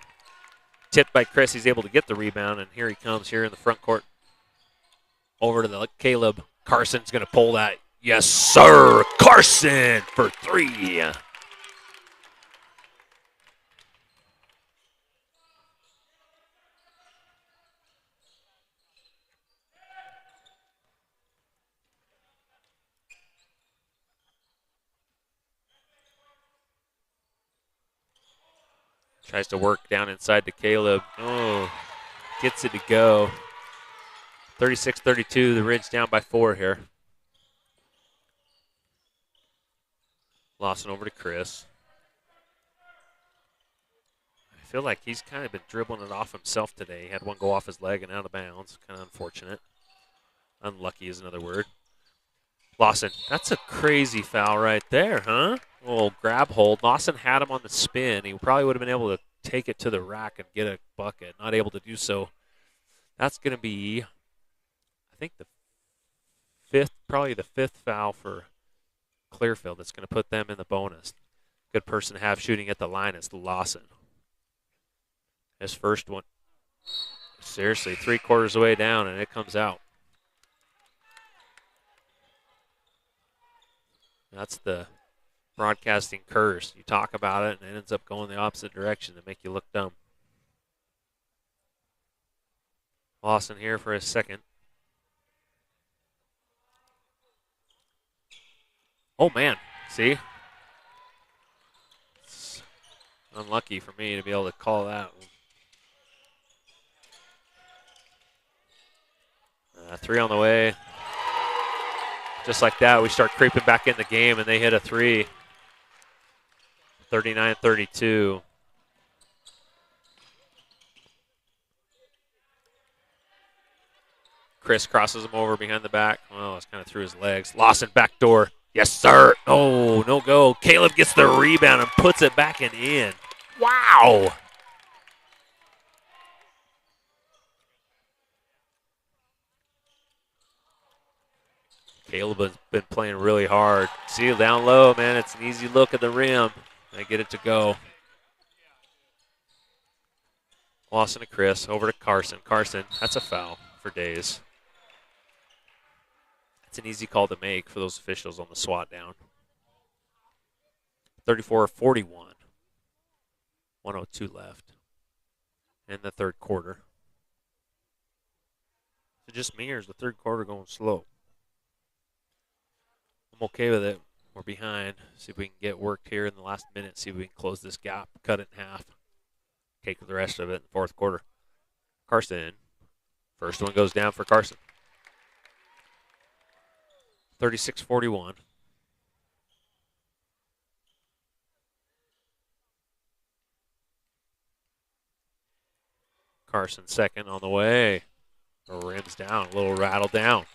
Tipped by Chris. He's able to get the rebound, and here he comes here in the front court. Over to the Caleb. Carson's going to pull that. Yes, sir. Carson for three. Tries to work down inside to Caleb. Oh, gets it to go. 36-32, the Ridge down by 4 here. Lawson over to Chris. I feel like he's kind of been dribbling it off himself today. He had one go off his leg and out of bounds. Kind of unfortunate. Unlucky is another word. Lawson, that's a crazy foul right there, huh? A little grab hold. Lawson had him on the spin. He probably would have been able to take it to the rack and get a bucket. Not able to do so. That's going to be, I think, probably the fifth foul for Clearfield. That's going to put them in the bonus. Good person to have shooting at the line is Lawson. His first one. Seriously, 3/4 of the way down, and it comes out. That's the broadcasting curse. You talk about it, and it ends up going the opposite direction to make you look dumb. Lawson here for his second. Oh, man. See? It's unlucky for me to be able to call that. 3 on the way. Just like that, we start creeping back in the game, and they hit a 3. 39-32. Chris crosses him over behind the back. Oh, it's kind of through his legs. Lawson backdoor. Yes, sir. Oh, no go. Caleb gets the rebound and puts it back and in. Wow. Caleb has been playing really hard. See, down low, man, it's an easy look at the rim. They get it to go. Lawson to Chris, over to Carson. Carson, that's a foul for Days. It's an easy call to make for those officials on the swat down. 34-41. 1:02 left in the third quarter. Is it just me, or is the third quarter going slow? I'm okay with it. We're behind. See if we can get worked here in the last minute. See if we can close this gap, cut it in half, take the rest of it in the fourth quarter. Carson. First one goes down for Carson. 36-41. Carson second on the way. Rims down, a little rattle down.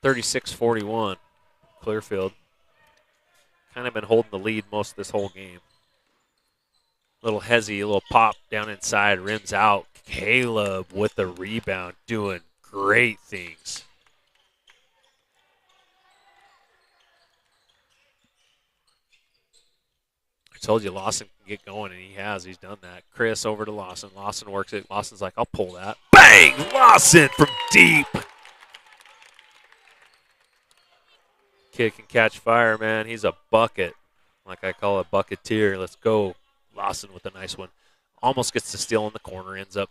36-41. Clearfield. Kind of been holding the lead most of this whole game. Little hezzy, a little pop down inside, rims out. Caleb with the rebound, doing great things. I told you Lawson can get going, and he has. He's done that. Chris over to Lawson. Lawson works it. Lawson's like, I'll pull that. Bang! Lawson from deep. Kid can catch fire, man. He's a bucket. Like I call a bucketeer. Let's go. Lawson with a nice one. Almost gets the steal in the corner. Ends up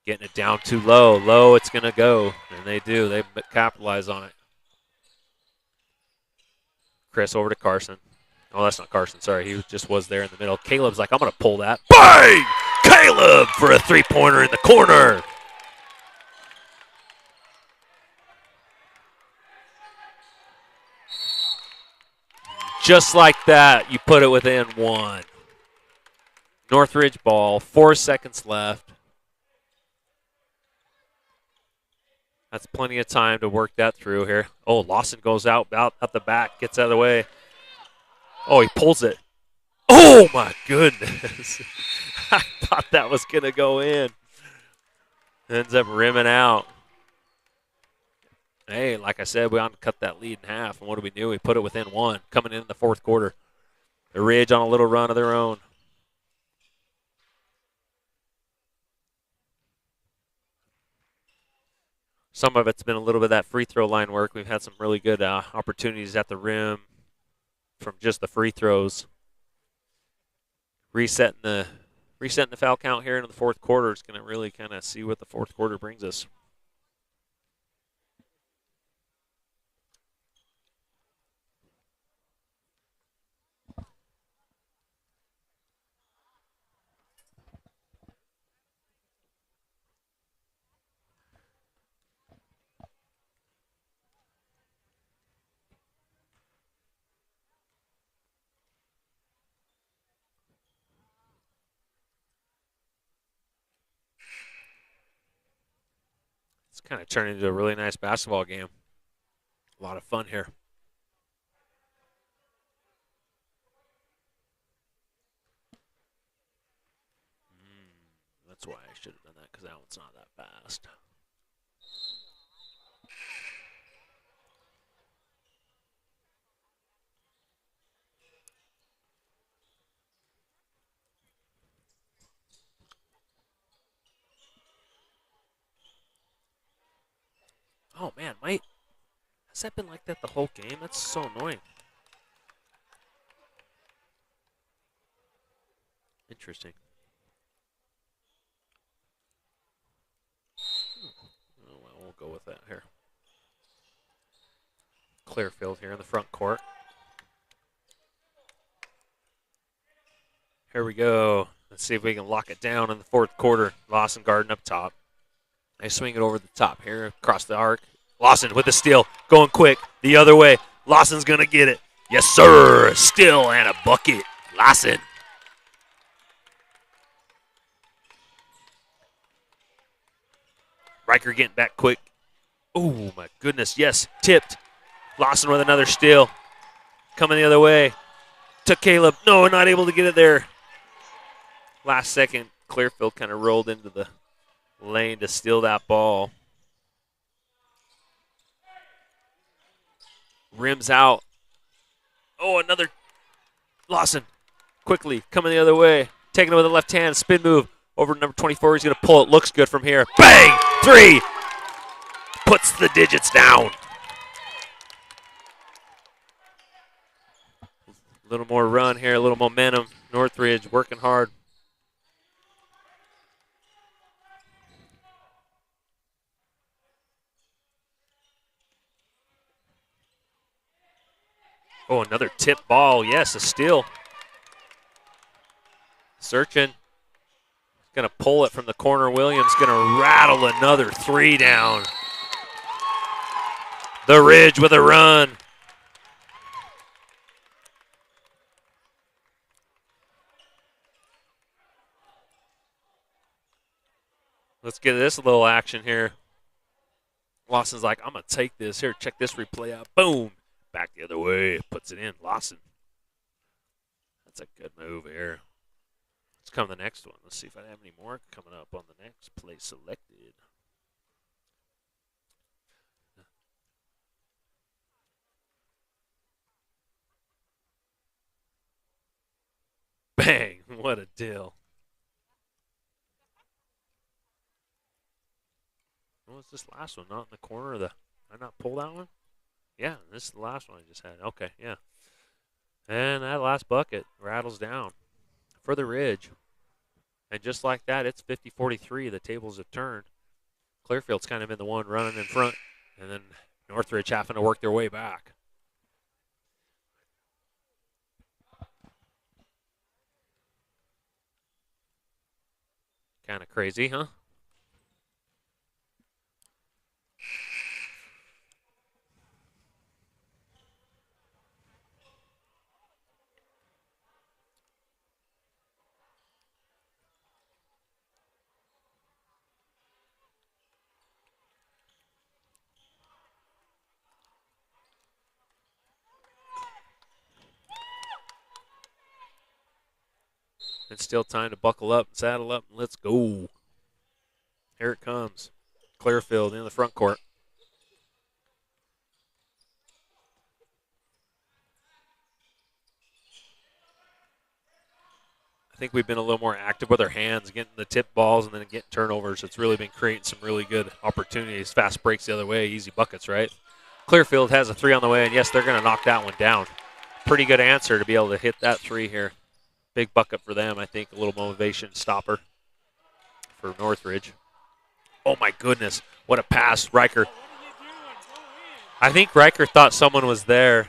getting it down too low. Low, it's going to go. And they do. They capitalize on it. Chris over to Carson. Oh, that's not Carson. Sorry, he just was there in the middle. Caleb's like, I'm going to pull that. Bang! Caleb for a three-pointer in the corner. Just like that, you put it within one. Northridge ball, 4 seconds left. That's plenty of time to work that through here. Oh, Lawson goes out the back, gets out of the way. Oh, he pulls it. Oh, my goodness. I thought that was going to go in. Ends up rimming out. Hey, like I said, we want to cut that lead in half. And what do we do? We put it within one coming in the fourth quarter. The Ridge on a little run of their own. Some of it's been a little bit of that free throw line work. We've had some really good opportunities at the rim from just the free throws. Resetting the foul count here in the fourth quarter is going to really kind of see what the fourth quarter brings us. It's kind of turned into a really nice basketball game. A lot of fun here. That's why I should have done that, because that one's not that fast. Oh, man, has that been like that the whole game? That's so annoying. Interesting. Oh, well, we'll go with that here. Clearfield here in the front court. Here we go. Let's see if we can lock it down in the fourth quarter. Lawson Garden up top. They swing it over the top here, across the arc. Lawson with the steal, going quick, the other way. Lawson's going to get it. Yes, sir. Steal and a bucket. Lawson. Riker getting back quick. Oh, my goodness. Yes, tipped. Lawson with another steal. Coming the other way. To Caleb. No, not able to get it there. Last second, Clearfield kind of rolled into the lane to steal that ball. Rims out. Oh, another Lawson. Quickly coming the other way. taking it with the left hand, spin move over to number 24. He's going to pull it. Looks good from here. Bang! 3. Puts the digits down. A little more run here, a little momentum. Northridge working hard. Oh, another tip ball. Yes, a steal. Searching. Going to pull it from the corner. Williams going to rattle another 3 down. The Ridge with a run. Let's get this little action here. Lawson's like, I'm going to take this. Here, check this replay out. Boom. Back the other way. Puts it in. Lawson. That's a good move here. Let's come to the next one. Let's see if I have any more coming up on the next play selected. Bang. What a deal. What was this last one? Not in the corner of the... Did I not pull that one? Yeah, this is the last one I just had. Okay, yeah. And that last bucket rattles down for the Ridge. And just like that, it's 50-43. The tables have turned. Clearfield's kind of been the one running in front. And then Northridge having to work their way back. Kind of crazy, huh? It's still time to buckle up, saddle up, and let's go. Here it comes. Clearfield in the front court. I think we've been a little more active with our hands, getting the tip balls and then getting turnovers. It's really been creating some really good opportunities. Fast breaks the other way, easy buckets, right? Clearfield has a 3 on the way, and yes, they're going to knock that one down. Pretty good answer to be able to hit that 3 here. Big bucket for them, I think. A little motivation stopper for Northridge. Oh, my goodness. What a pass, Riker. I think Riker thought someone was there.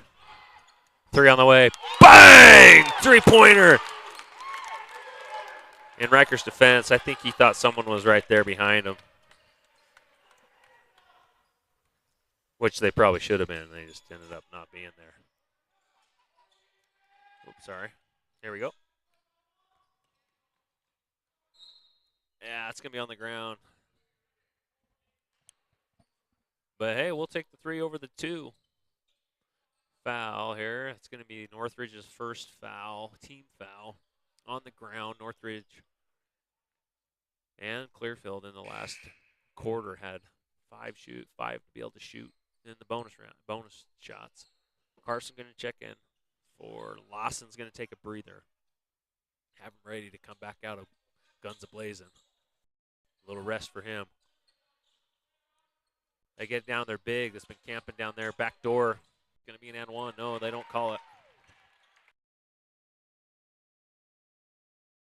3 on the way. Bang! 3-pointer. In Riker's defense, I think he thought someone was right there behind him. Which they probably should have been. They just ended up not being there. Oops, sorry. Here we go. Yeah, it's going to be on the ground. But, hey, we'll take the 3 over the 2. Foul here. It's going to be Northridge's first foul, team foul, on the ground. Northridge and Clearfield in the last quarter had 5 to be able to shoot in the bonus round, bonus shots. Carson going to check in for Lawson's going to take a breather. Have him ready to come back out of guns a-blazing. A little rest for him. They get down there big. That's been camping down there. Back door. Going to be an and 1. No, they don't call it.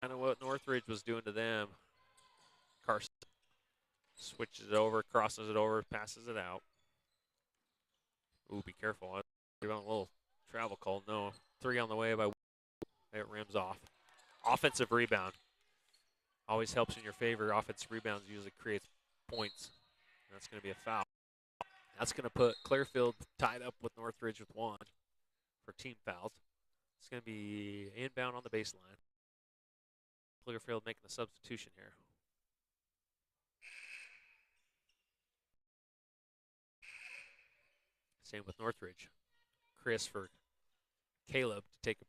Kind of what Northridge was doing to them. Carson switches it over, crosses it over, passes it out. Ooh, be careful. You're on a little travel call. No, 3 on the way by it rims off. Offensive rebound. Always helps in your favor. Offensive rebounds usually creates points. That's going to be a foul. That's going to put Clearfield tied up with Northridge with 1 for team fouls. It's going to be inbound on the baseline. Clearfield making a substitution here. Same with Northridge. Chris for Caleb to take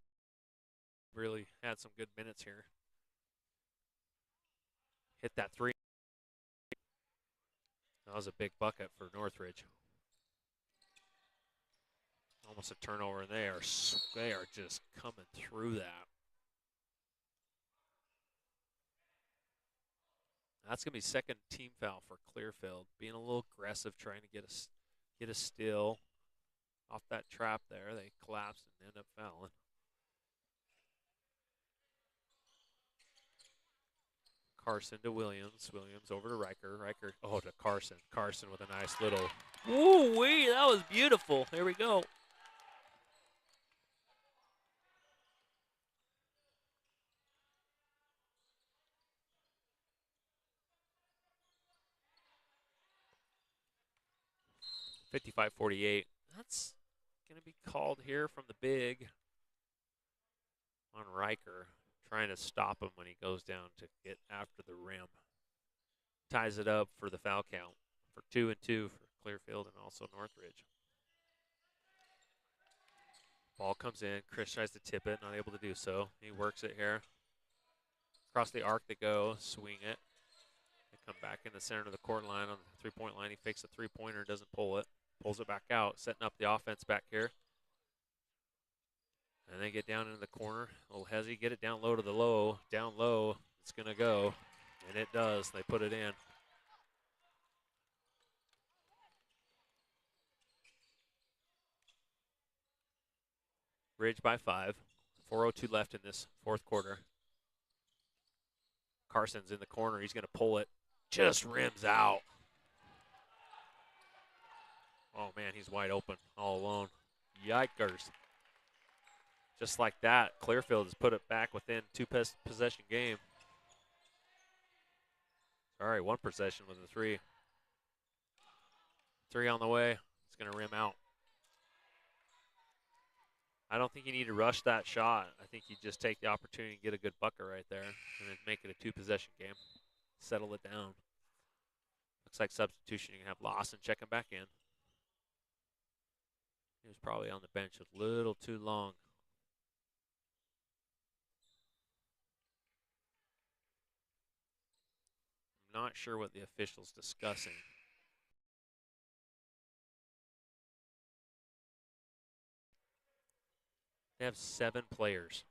really had some good minutes here. Hit that 3. That was a big bucket for Northridge. Almost a turnover, and they are just coming through that. That's going to be second team foul for Clearfield. Being a little aggressive, trying to get a steal off that trap there. They collapsed and end up fouling. Carson to Williams. Williams over to Riker. Riker, oh, to Carson. Carson with a nice little, ooh-wee, that was beautiful. Here we go. (55-48). That's going to be called here from the big on Riker, trying to stop him when he goes down to get after the rim. Ties it up for the foul count for 2 and 2 for Clearfield and also Northridge. Ball comes in. Chris tries to tip it, not able to do so. He works it here. Across the arc they go, swing it. They come back in the center of the court line on the three-point line. He fakes a three-pointer, doesn't pull it. Pulls it back out, setting up the offense back here. And they get down into the corner. A little hezzy, get it down low to the low. Down low, it's going to go. And it does. They put it in. Ridge by 5. 4:02 left in this fourth quarter. Carson's in the corner. He's going to pull it. Just rims out. Oh, man, he's wide open all alone. Yikers. Just like that, Clearfield has put it back within two-possession game. Sorry, one possession with a 3. 3 on the way. It's going to rim out. I don't think you need to rush that shot. I think you just take the opportunity and get a good bucket right there and then make it a two-possession game. Settle it down. Looks like substitution. You can have Lawson checking back in. He was probably on the bench a little too long. I'm not sure what the official's discussing. They have 7 players.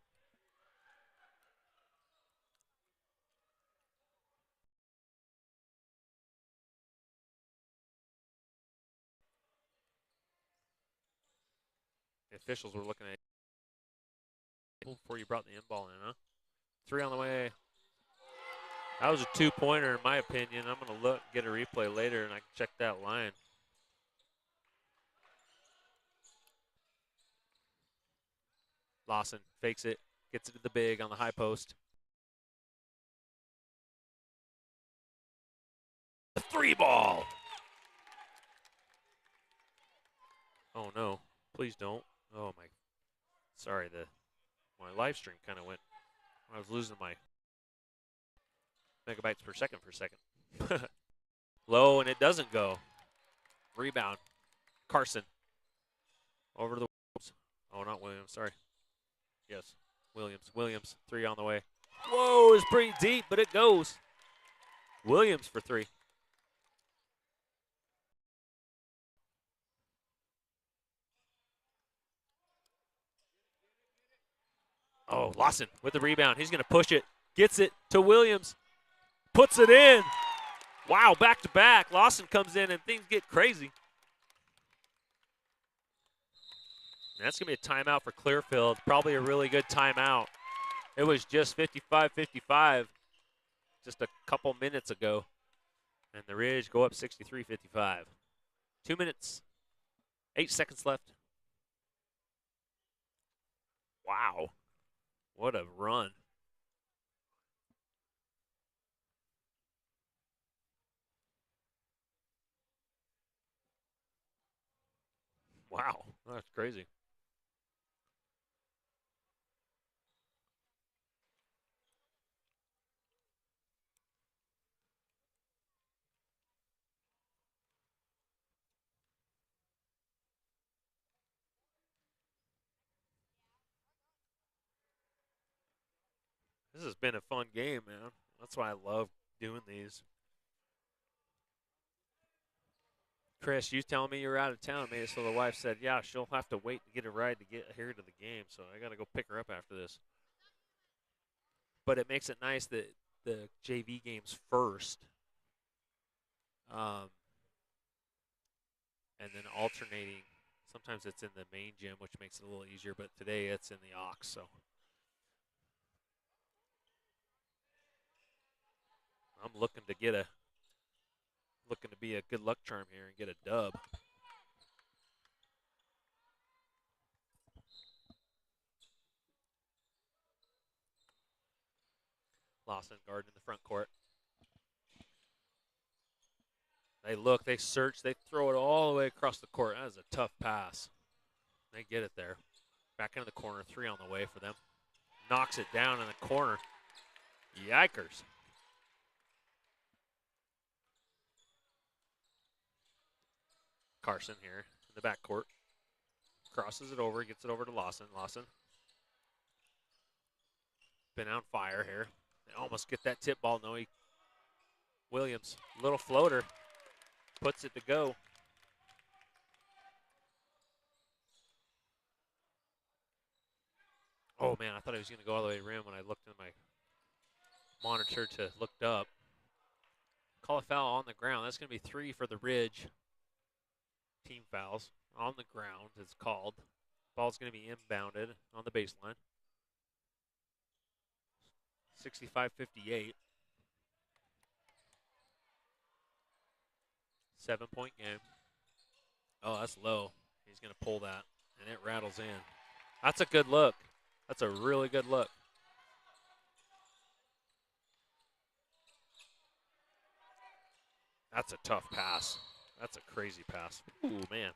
The officials were looking at it before you brought the in-ball in, huh? 3 on the way. That was a 2-pointer in my opinion. I'm going to get a replay later, and I can check that line. Lawson fakes it, gets it to the big on the high post. The 3-ball. Oh, no. Please don't. Oh, my. Sorry, my live stream kind of went. I was losing my megabytes per second for a second. Low, and it doesn't go. Rebound. Carson. Over to the Williams. Oh, not Williams. Sorry. Yes, Williams. Williams, 3 on the way. Whoa, it's pretty deep, but it goes. Williams for 3. Oh, Lawson with the rebound. He's going to push it. Gets it to Williams. Puts it in. Wow, back-to-back. Lawson comes in, and things get crazy. And that's going to be a timeout for Clearfield. Probably a really good timeout. It was just 55-55 just a couple minutes ago. And the Ridge go up 63-55. 2 minutes, 8 seconds left. Wow. What a run. Wow, that's crazy. This has been a fun game, man. That's why I love doing these. Chris, you telling me you're out of town made it so the wife said, yeah, she'll have to wait to get a ride to get here to the game, so I got to go pick her up after this. But it makes it nice that the JV games first, and then alternating. Sometimes it's in the main gym, which makes it a little easier, but today it's in the Ox. So I'm looking to be a good luck charm here and get a dub. Lawson guard in the front court. They look, they search, they throw it all the way across the court. That is a tough pass. They get it there. Back into the corner, 3 on the way for them. Knocks it down in the corner. Yikers. Carson here in the backcourt. Crosses it over, gets it over to Lawson. Lawson been on fire here. They almost get that tip ball. No, Williams, little floater, puts it to go. Oh, man, I thought he was going to go all the way to the rim when I looked at my monitor to looked up. Call a foul on the ground. That's going to be 3 for the Ridge. Team fouls on the ground is called. Ball's going to be inbounded on the baseline. 65-58. 7-point game. Oh, that's low. He's going to pull that, and it rattles in. That's a good look. That's a really good look. That's a tough pass. That's a crazy pass. Ooh, man.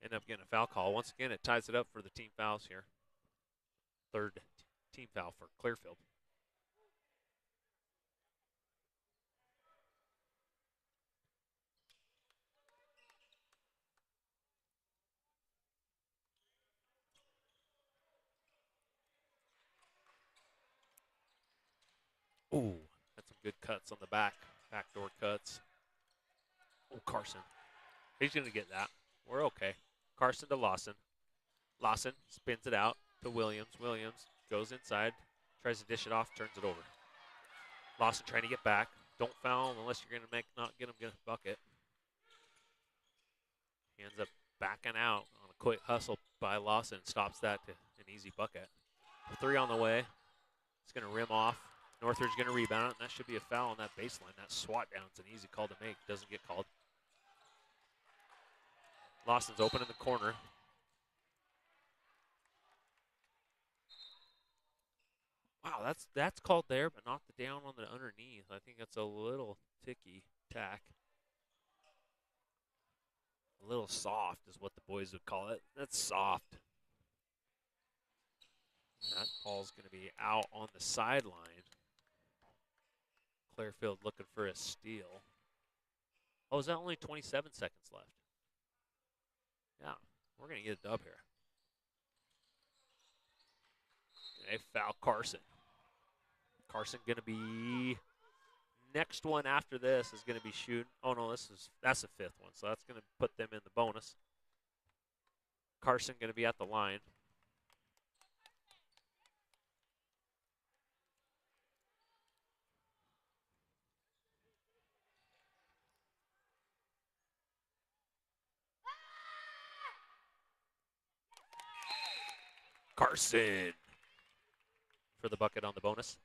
End up getting a foul call. Once again, it ties it up for the team fouls here. Third team foul for Clearfield. Ooh, that's some good cuts on the backdoor cuts. Oh, Carson. He's going to get that. We're okay. Carson to Lawson. Lawson spins it out to Williams. Williams goes inside, tries to dish it off, turns it over. Lawson trying to get back. Don't foul him unless you're going to not get him get a bucket. He ends up backing out on a quick hustle by Lawson. Stops that to an easy bucket. 3 on the way. It's going to rim off. Northridge going to rebound it, and that should be a foul on that baseline. That swat down is an easy call to make. Doesn't get called. Lawson's open in the corner. Wow, that's called there, but not the down on the underneath. I think that's a little ticky tack. A little soft is what the boys would call it. That's soft. That ball's going to be out on the sideline. Clearfield looking for a steal. Oh, is that only 27 seconds left? Yeah, we're going to get a dub here. They foul Carson. Carson going to be, next one after this is going to be shooting. Oh, no, that's the 5th one, so that's going to put them in the bonus. Carson going to be at the line. Carson for the bucket on the bonus.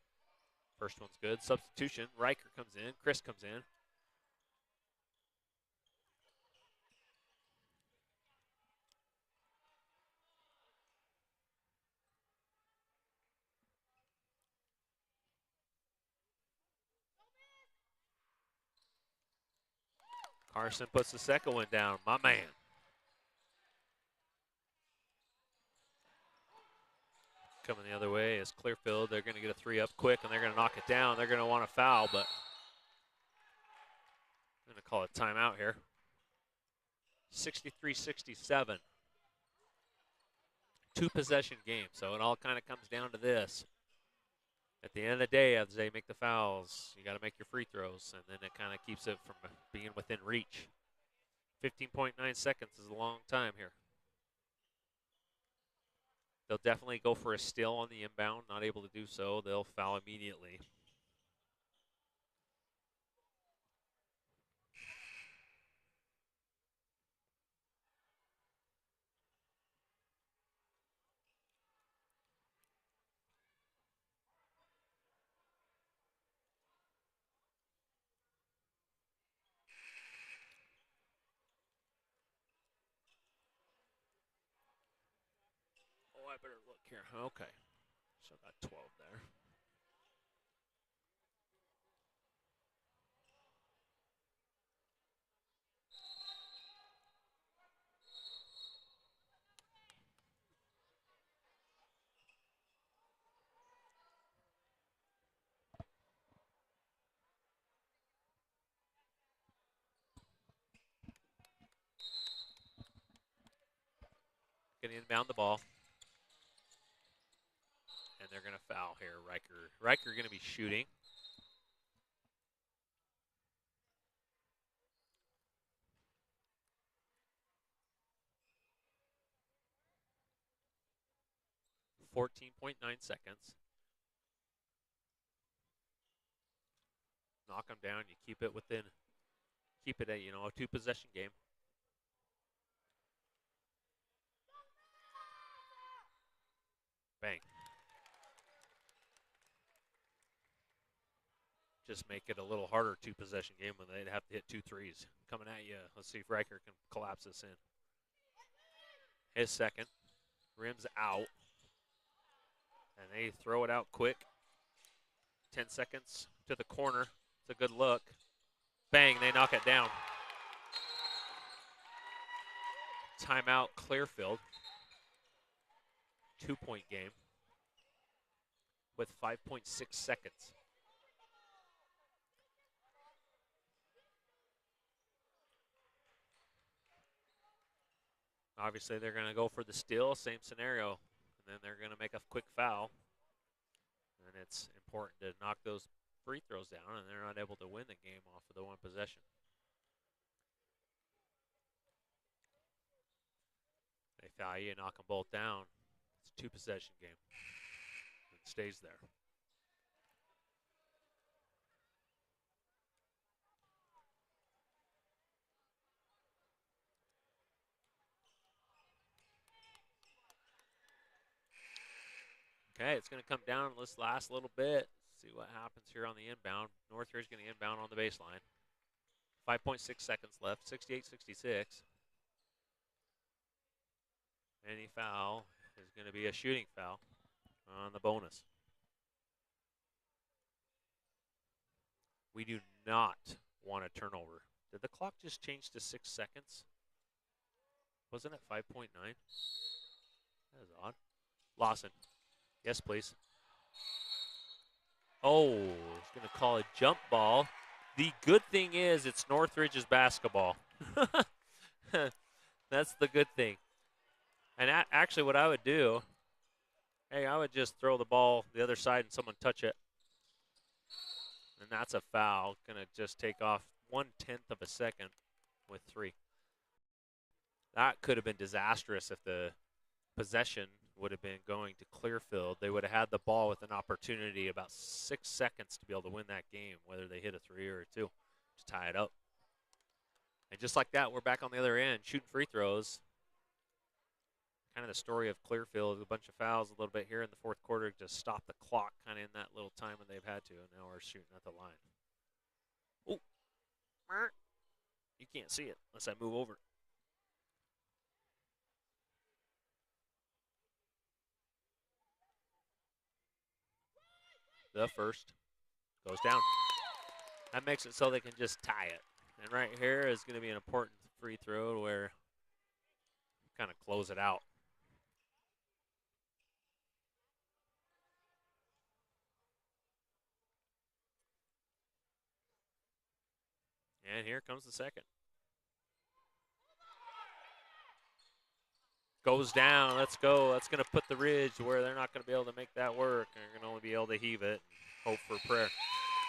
First one's good. Substitution. Riker comes in. Chris comes in. Carson puts the second one down. My man. Coming the other way is Clearfield. They're going to get a 3 up quick, and they're going to knock it down. They're going to want a foul, but I'm going to call a timeout here. 63-67. 2-possession game, so it all kind of comes down to this. At the end of the day, as they make the fouls, you got to make your free throws, and then it kind of keeps it from being within reach. 15.9 seconds is a long time here. They'll definitely go for a steal on the inbound. Not able to do so, they'll foul immediately. I better look here. Okay. So I got 12 there. Going to inbound the ball. And they're going to foul here, Riker. Riker going to be shooting. .9 seconds. Knock them down. You keep it within, keep it at, a two-possession game. Bang. Just make it a little harder two-possession game when they'd have to hit 2 threes. Coming at you. Let's see if Riker can collapse this in. His second. Rims out. And they throw it out quick. 10 seconds to the corner. It's a good look. Bang, they knock it down. Timeout, Clearfield. 2-point game with 5.6 seconds. Obviously, they're going to go for the steal, same scenario. And then they're going to make a quick foul. And it's important to knock those free throws down, and they're not able to win the game off of the one possession. They foul you, knock them both down. It's a two-possession game. It stays there. Okay, it's going to come down this last little bit. See what happens here on the inbound. Northridge going to inbound on the baseline. 5.6 seconds left, 68-66. Any foul is going to be a shooting foul on the bonus. We do not want a turnover. Did the clock just change to 6 seconds? Wasn't it 5.9? That is odd. Lawson. Yes, please. Oh, he's going to call a jump ball. The good thing is it's Northridge's basketball. That's the good thing. And actually what I would do, I would just throw the ball the other side and someone touch it. And that's a foul. Going to just take off 1/10 of a second with 3. That could have been disastrous if the possession would have been going to Clearfield. They would have had the ball with an opportunity about 6 seconds to be able to win that game, whether they hit a 3 or a 2 to tie it up. And just like that, we're back on the other end, shooting free throws. Kind of the story of Clearfield, a bunch of fouls a little bit here in the fourth quarter to stop the clock kind of in that little time when they've had to, and now we're shooting at the line. Oh, you can't see it unless I move over. The first goes down. That makes it so they can just tie it. And right here is going to be an important free throw where kind of close it out. And here comes the second. Goes down. Let's go. That's going to put the Ridge where they're not going to be able to make that work. They're going to only be able to heave it and hope for prayer.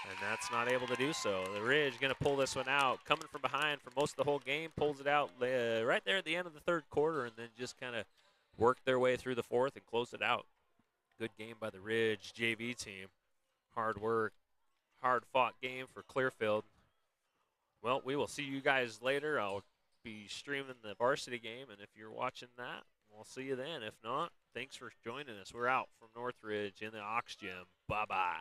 And that's not able to do so. The Ridge going to pull this one out. Coming from behind for most of the whole game. Pulls it out right there at the end of the third quarter and then just kind of work their way through the fourth and close it out. Good game by the Ridge JV team. Hard work. Hard-fought game for Clearfield. Well, we will see you guys later. I'll be streaming the varsity game, and if you're watching that, we'll see you then. If not, thanks for joining us. We're out from Northridge in the Ox Gym. Bye-bye.